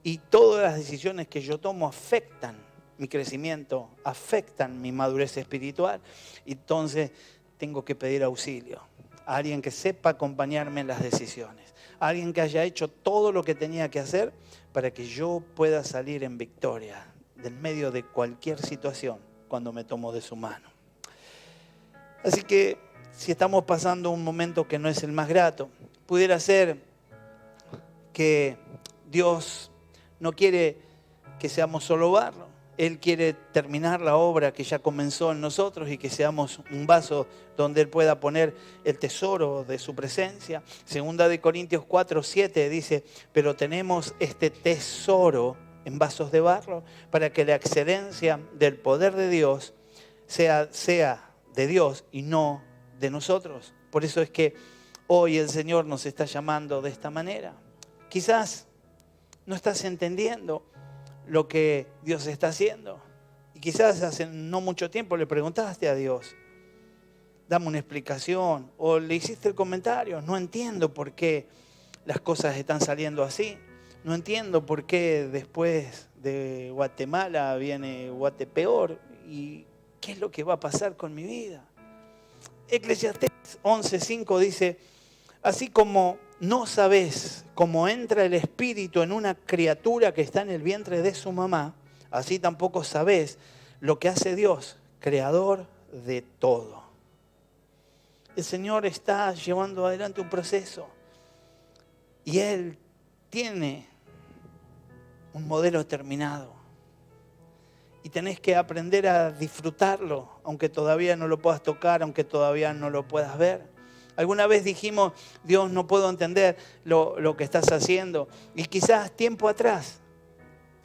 Y todas las decisiones que yo tomo afectan mi crecimiento, afectan mi madurez espiritual. Entonces tengo que pedir auxilio a alguien que sepa acompañarme en las decisiones, a alguien que haya hecho todo lo que tenía que hacer para que yo pueda salir en victoria del medio de cualquier situación cuando me tomo de su mano. Así que si estamos pasando un momento que no es el más grato, pudiera ser que Dios no quiere que seamos solo barro. Él quiere terminar la obra que ya comenzó en nosotros y que seamos un vaso donde Él pueda poner el tesoro de su presencia. Segunda de Corintios 4:7 dice, pero tenemos este tesoro en vasos de barro para que la excelencia del poder de Dios sea de Dios y no de nosotros. Por eso es que hoy el Señor nos está llamando de esta manera. Quizás no estás entendiendo lo que Dios está haciendo. Y quizás hace no mucho tiempo le preguntaste a Dios, dame una explicación, o le hiciste el comentario, no entiendo por qué las cosas están saliendo así, no entiendo por qué después de Guatemala viene Guatepeor, y qué es lo que va a pasar con mi vida. Eclesiastés 11:5 dice, así como no sabés cómo entra el espíritu en una criatura que está en el vientre de su mamá, así tampoco sabés lo que hace Dios, creador de todo. El Señor está llevando adelante un proceso y Él tiene un modelo terminado. Y tenés que aprender a disfrutarlo, aunque todavía no lo puedas tocar, aunque todavía no lo puedas ver. Alguna vez dijimos, Dios, no puedo entender lo que estás haciendo. Y quizás tiempo atrás,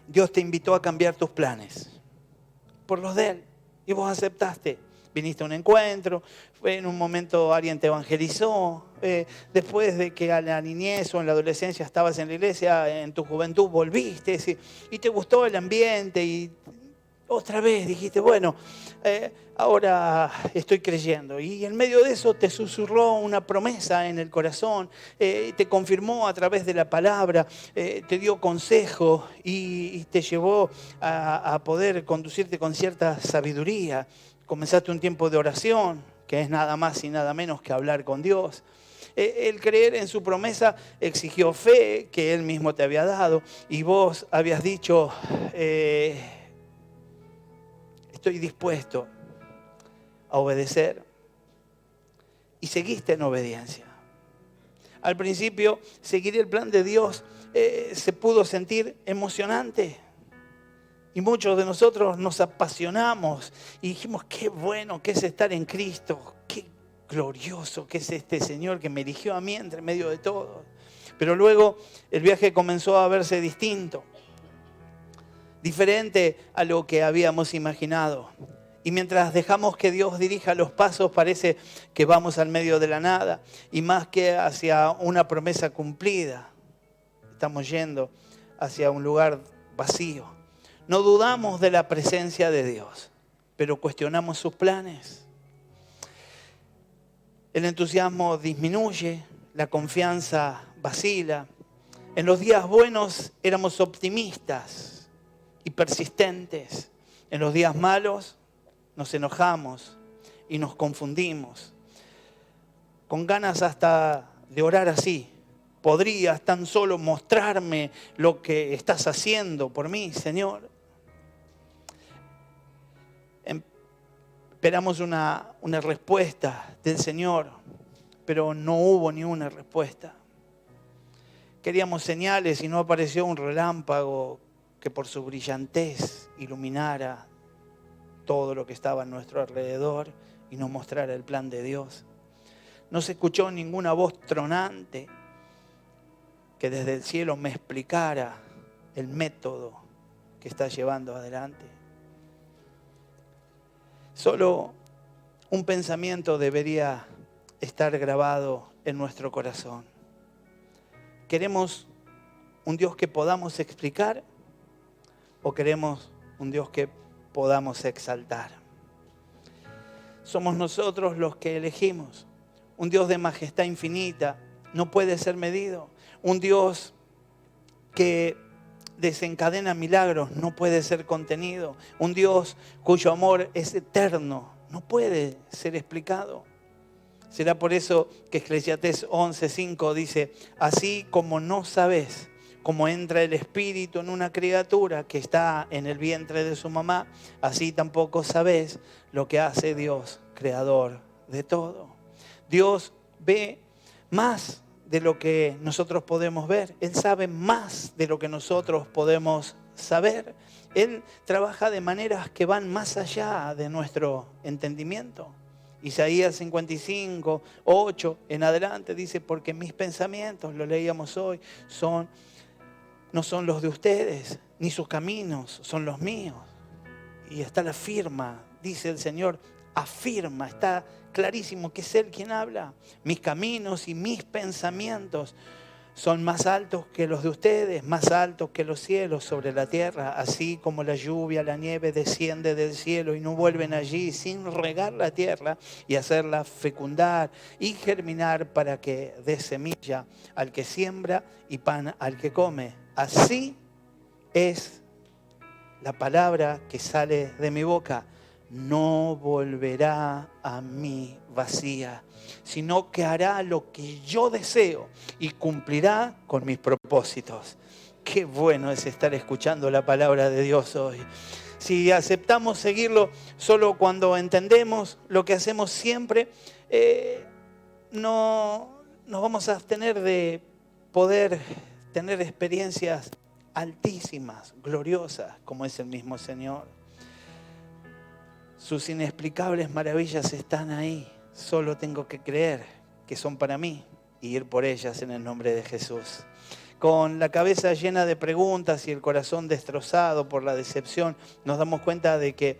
Dios te invitó a cambiar tus planes por los de Él. Y vos aceptaste. Viniste a un encuentro, en un momento alguien te evangelizó. Después de que a la niñez o en la adolescencia estabas en la iglesia, en tu juventud volviste y te gustó el ambiente y otra vez dijiste, bueno, ahora estoy creyendo. Y en medio de eso te susurró una promesa en el corazón, te confirmó a través de la palabra, te dio consejo y te llevó a poder conducirte con cierta sabiduría. Comenzaste un tiempo de oración, que es nada más y nada menos que hablar con Dios. El creer en su promesa exigió fe que Él mismo te había dado y vos habías dicho, estoy dispuesto a obedecer. Y seguiste en obediencia. Al principio, seguir el plan de Dios se pudo sentir emocionante. Y muchos de nosotros nos apasionamos y dijimos, qué bueno que es estar en Cristo, qué glorioso que es este Señor que me eligió a mí entre medio de todo. Pero luego el viaje comenzó a verse distinto, diferente a lo que habíamos imaginado. Y mientras dejamos que Dios dirija los pasos, parece que vamos al medio de la nada y más que hacia una promesa cumplida, estamos yendo hacia un lugar vacío. No dudamos de la presencia de Dios, pero cuestionamos sus planes. El entusiasmo disminuye, la confianza vacila. En los días buenos éramos optimistas y persistentes. En los días malos nos enojamos y nos confundimos. Con ganas hasta de orar así. ¿Podrías tan solo mostrarme lo que estás haciendo por mí, Señor? Esperamos una respuesta del Señor, pero no hubo ni una respuesta. Queríamos señales y no apareció un relámpago que por su brillantez iluminara todo lo que estaba a nuestro alrededor y nos mostrara el plan de Dios. No se escuchó ninguna voz tronante que desde el cielo me explicara el método que está llevando adelante. Solo un pensamiento debería estar grabado en nuestro corazón. Queremos un Dios que podamos explicar o queremos un Dios que podamos exaltar? Somos nosotros los que elegimos. Un Dios de majestad infinita, no puede ser medido. Un Dios que desencadena milagros, no puede ser contenido. Un Dios cuyo amor es eterno, no puede ser explicado. Será por eso que Eclesiastés 11:5 dice: así como no sabes cómo entra el espíritu en una criatura que está en el vientre de su mamá, así tampoco sabes lo que hace Dios, creador de todo. Dios ve más de lo que nosotros podemos ver. Él sabe más de lo que nosotros podemos saber. Él trabaja de maneras que van más allá de nuestro entendimiento. Isaías 55:8 en adelante dice: porque mis pensamientos, lo leíamos hoy, no son los de ustedes, ni sus caminos son los míos. Y está la firma, dice el Señor, afirma, está clarísimo que es Él quien habla. Mis caminos y mis pensamientos son más altos que los de ustedes, más altos que los cielos sobre la tierra, así como la lluvia, la nieve desciende del cielo y no vuelven allí sin regar la tierra y hacerla fecundar y germinar para que dé semilla al que siembra y pan al que come. Así es la palabra que sale de mi boca. No volverá a mí vacía, sino que hará lo que yo deseo y cumplirá con mis propósitos. Qué bueno es estar escuchando la palabra de Dios hoy. Si aceptamos seguirlo solo cuando entendemos lo que hacemos siempre, no nos vamos a abstener de poder tener experiencias altísimas, gloriosas, como es el mismo Señor. Sus inexplicables maravillas están ahí. Solo tengo que creer que son para mí y ir por ellas en el nombre de Jesús. Con la cabeza llena de preguntas y el corazón destrozado por la decepción, nos damos cuenta de que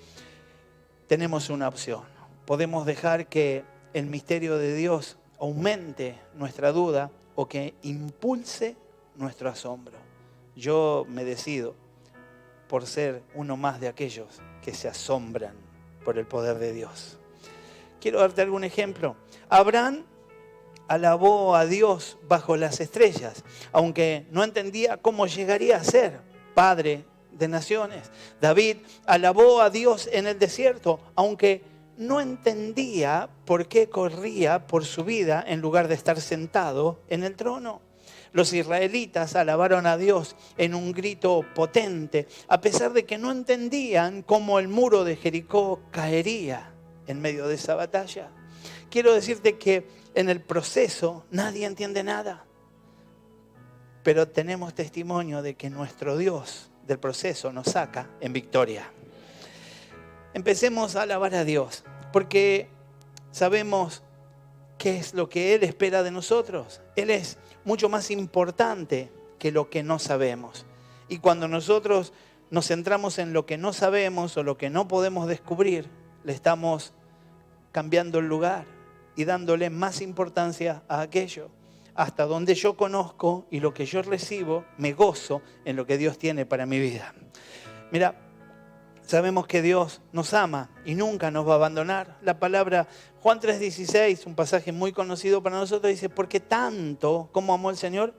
tenemos una opción. Podemos dejar que el misterio de Dios aumente nuestra duda o que impulse nuestro asombro. Yo me decido por ser uno más de aquellos que se asombran por el poder de Dios. Quiero darte algún ejemplo. Abraham alabó a Dios bajo las estrellas, aunque no entendía cómo llegaría a ser padre de naciones. David alabó a Dios en el desierto, aunque no entendía por qué corría por su vida en lugar de estar sentado en el trono. Los israelitas alabaron a Dios en un grito potente, a pesar de que no entendían cómo el muro de Jericó caería en medio de esa batalla. Quiero decirte que en el proceso nadie entiende nada, pero tenemos testimonio de que nuestro Dios del proceso nos saca en victoria. Empecemos a alabar a Dios, porque sabemos qué es lo que Él espera de nosotros. Él es mucho más importante que lo que no sabemos. Y cuando nosotros nos centramos en lo que no sabemos o lo que no podemos descubrir, le estamos cambiando el lugar y dándole más importancia a aquello. Hasta donde yo conozco y lo que yo recibo, me gozo en lo que Dios tiene para mi vida. Mira, sabemos que Dios nos ama y nunca nos va a abandonar. La palabra Juan 3:16, un pasaje muy conocido para nosotros, dice: porque tanto, ¿cómo amó el Señor?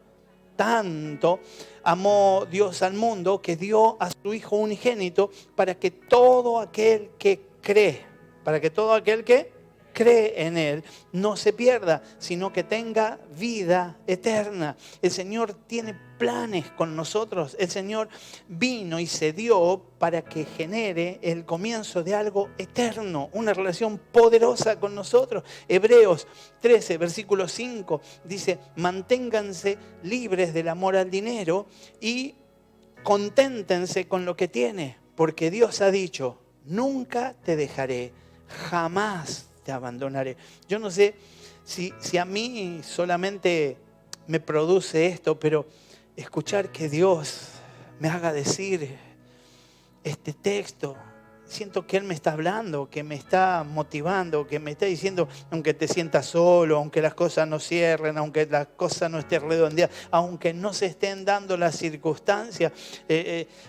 Tanto amó Dios al mundo que dio a su Hijo unigénito para que todo aquel que cree en Él no se pierda, sino que tenga vida eterna. El Señor tiene planes con nosotros. El Señor vino y se dio para que genere el comienzo de algo eterno, una relación poderosa con nosotros. Hebreos 13, versículo 5 dice: manténganse libres del amor al dinero y conténtense con lo que tiene, porque Dios ha dicho: nunca te dejaré, jamás te abandonaré. Yo no sé si a mí solamente me produce esto, pero escuchar que Dios me haga decir este texto siento que Él me está hablando, que me está motivando, que me está diciendo, aunque te sientas solo, aunque las cosas no cierren, aunque las cosas no estén redondeadas, aunque no se estén dando las circunstancias,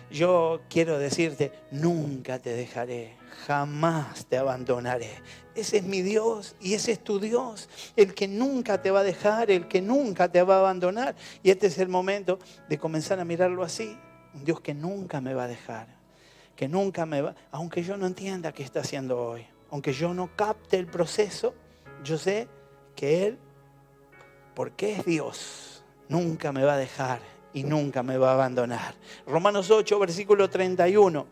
yo quiero decirte, nunca te dejaré, jamás te abandonaré. Ese es mi Dios y ese es tu Dios, el que nunca te va a dejar, el que nunca te va a abandonar. Y este es el momento de comenzar a mirarlo así, un Dios que nunca me va a dejar, que nunca me va, aunque yo no entienda qué está haciendo hoy, aunque yo no capte el proceso, yo sé que Él, porque es Dios, nunca me va a dejar y nunca me va a abandonar. Romanos 8, versículo 31.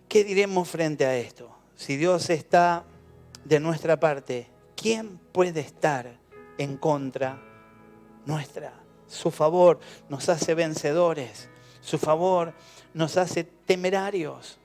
¿Qué diremos frente a esto? Si Dios está de nuestra parte, ¿quién puede estar en contra nuestra? Su favor nos hace vencedores. Su favor nos hace temerarios.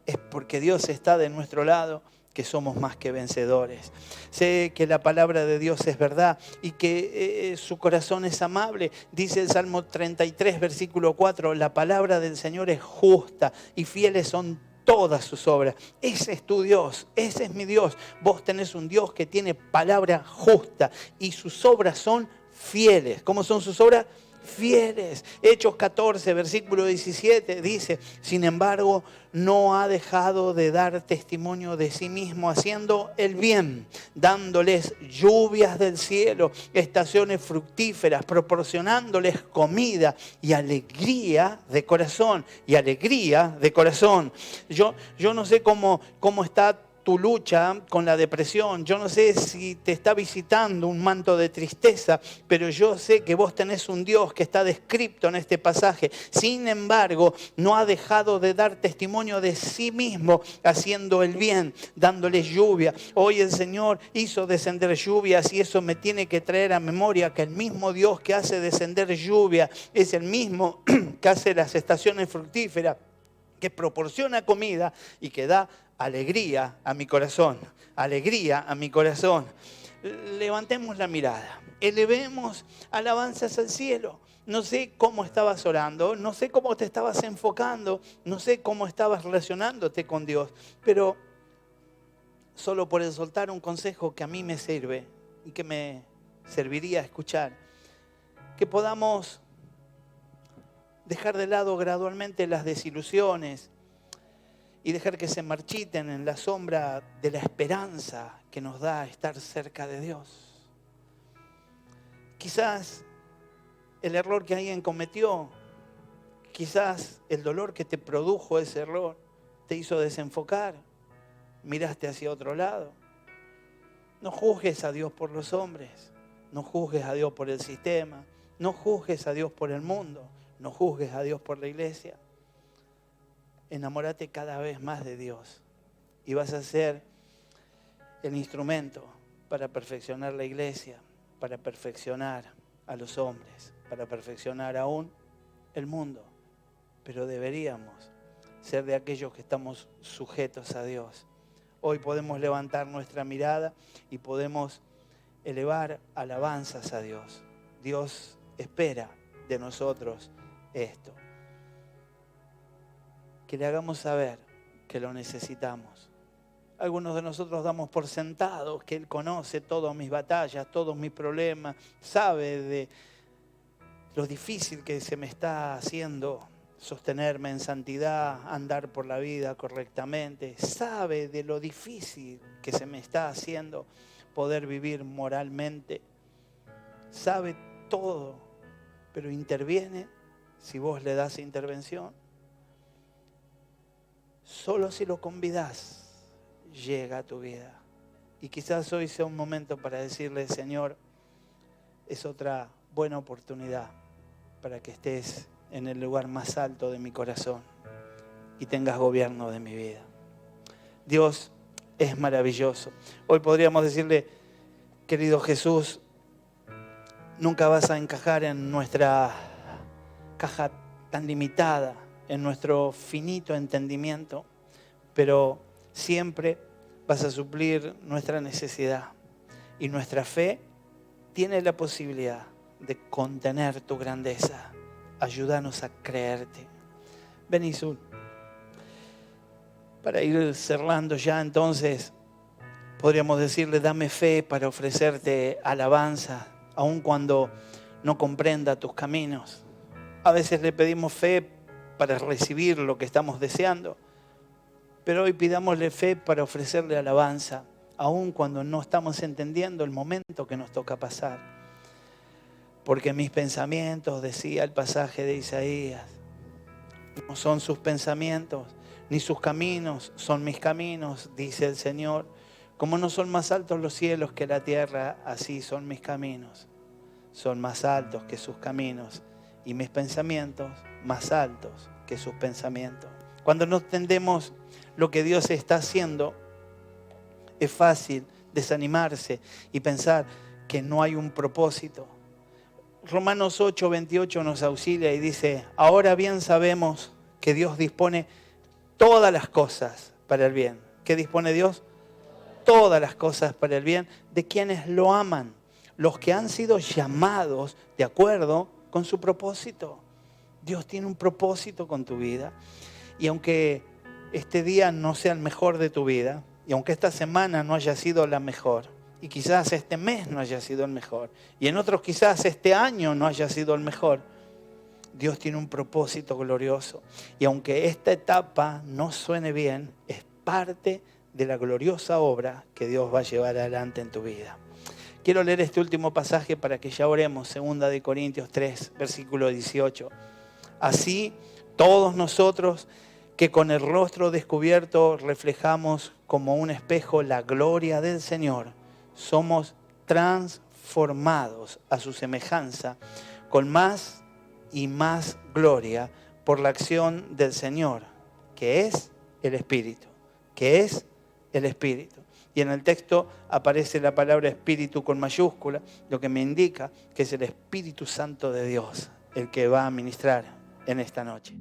Es porque Dios está de nuestro lado que somos más que vencedores. Sé que la palabra de Dios es verdad y que su corazón es amable. Dice el Salmo 33, versículo 4, la palabra del Señor es justa y fieles son todas sus obras. Ese es tu Dios, ese es mi Dios. Vos tenés un Dios que tiene palabra justa y sus obras son fieles. ¿Cómo son sus obras? Fieles. Hechos 14, versículo 17 dice, sin embargo, no ha dejado de dar testimonio de sí mismo, haciendo el bien, dándoles lluvias del cielo, estaciones fructíferas, proporcionándoles comida y alegría de corazón. Y alegría de corazón. Yo no sé cómo está tu lucha con la depresión. Yo no sé si te está visitando un manto de tristeza, pero yo sé que vos tenés un Dios que está descrito en este pasaje. Sin embargo, no ha dejado de dar testimonio de sí mismo, haciendo el bien, dándoles lluvia. Hoy el Señor hizo descender lluvias y eso me tiene que traer a memoria que el mismo Dios que hace descender lluvia es el mismo que hace las estaciones fructíferas, que proporciona comida y que da alegría a mi corazón, alegría a mi corazón. Levantemos la mirada, elevemos alabanzas al cielo. No sé cómo estabas orando, no sé cómo te estabas enfocando, no sé cómo estabas relacionándote con Dios, pero solo por soltar un consejo que a mí me sirve y que me serviría escuchar, que podamos dejar de lado gradualmente las desilusiones y dejar que se marchiten en la sombra de la esperanza que nos da estar cerca de Dios. Quizás el error que alguien cometió, quizás el dolor que te produjo ese error, te hizo desenfocar, miraste hacia otro lado. No juzgues a Dios por los hombres, no juzgues a Dios por el sistema, no juzgues a Dios por el mundo, no juzgues a Dios por la iglesia. Enamórate cada vez más de Dios y vas a ser el instrumento para perfeccionar la iglesia, para perfeccionar a los hombres, para perfeccionar aún el mundo. Pero deberíamos ser de aquellos que estamos sujetos a Dios. Hoy podemos levantar nuestra mirada y podemos elevar alabanzas a Dios. Dios espera de nosotros esto. Que le hagamos saber que lo necesitamos. Algunos de nosotros damos por sentados que Él conoce todas mis batallas, todos mis problemas, sabe de lo difícil que se me está haciendo sostenerme en santidad, andar por la vida correctamente, sabe de lo difícil que se me está haciendo poder vivir moralmente, sabe todo, pero interviene si vos le das intervención. Solo si lo convidás, llega a tu vida. Y quizás hoy sea un momento para decirle, Señor, es otra buena oportunidad para que estés en el lugar más alto de mi corazón y tengas gobierno de mi vida. Dios es maravilloso. Hoy podríamos decirle, querido Jesús, nunca vas a encajar en nuestra caja tan limitada, en nuestro finito entendimiento, pero siempre vas a suplir nuestra necesidad y nuestra fe tiene la posibilidad de contener tu grandeza. Ayúdanos a creerte. Ven, Jesús, Para ir cerrando ya, entonces, podríamos decirle, dame fe para ofrecerte alabanza, aun cuando no comprenda tus caminos. A veces le pedimos fe para recibir lo que estamos deseando, pero hoy pidámosle fe para ofrecerle alabanza, aun cuando no estamos entendiendo el momento que nos toca pasar. Porque mis pensamientos, decía el pasaje de Isaías, no son sus pensamientos, ni sus caminos son mis caminos, dice el Señor. Como no son más altos los cielos que la tierra, así son mis caminos. Son más altos que sus caminos y mis pensamientos más altos que sus pensamientos. Cuando no entendemos lo que Dios está haciendo, es fácil desanimarse y pensar que no hay un propósito. Romanos 8:28 nos auxilia y dice, ahora bien sabemos que Dios dispone todas las cosas para el bien. ¿Qué dispone Dios? Todas las cosas para el bien de quienes lo aman, los que han sido llamados de acuerdo con su propósito. Dios tiene un propósito con tu vida. Y aunque este día no sea el mejor de tu vida, y aunque esta semana no haya sido la mejor, y quizás este mes no haya sido el mejor, y en otros quizás este año no haya sido el mejor, Dios tiene un propósito glorioso. Y aunque esta etapa no suene bien, es parte de la gloriosa obra que Dios va a llevar adelante en tu vida. Quiero leer este último pasaje para que ya oremos, 2 Corintios 3, versículo 18. Así, todos nosotros que con el rostro descubierto reflejamos como un espejo la gloria del Señor, somos transformados a su semejanza con más y más gloria por la acción del Señor, que es el Espíritu, que es el Espíritu. Y en el texto aparece la palabra Espíritu con mayúscula, lo que me indica que es el Espíritu Santo de Dios el que va a ministrar en esta noche.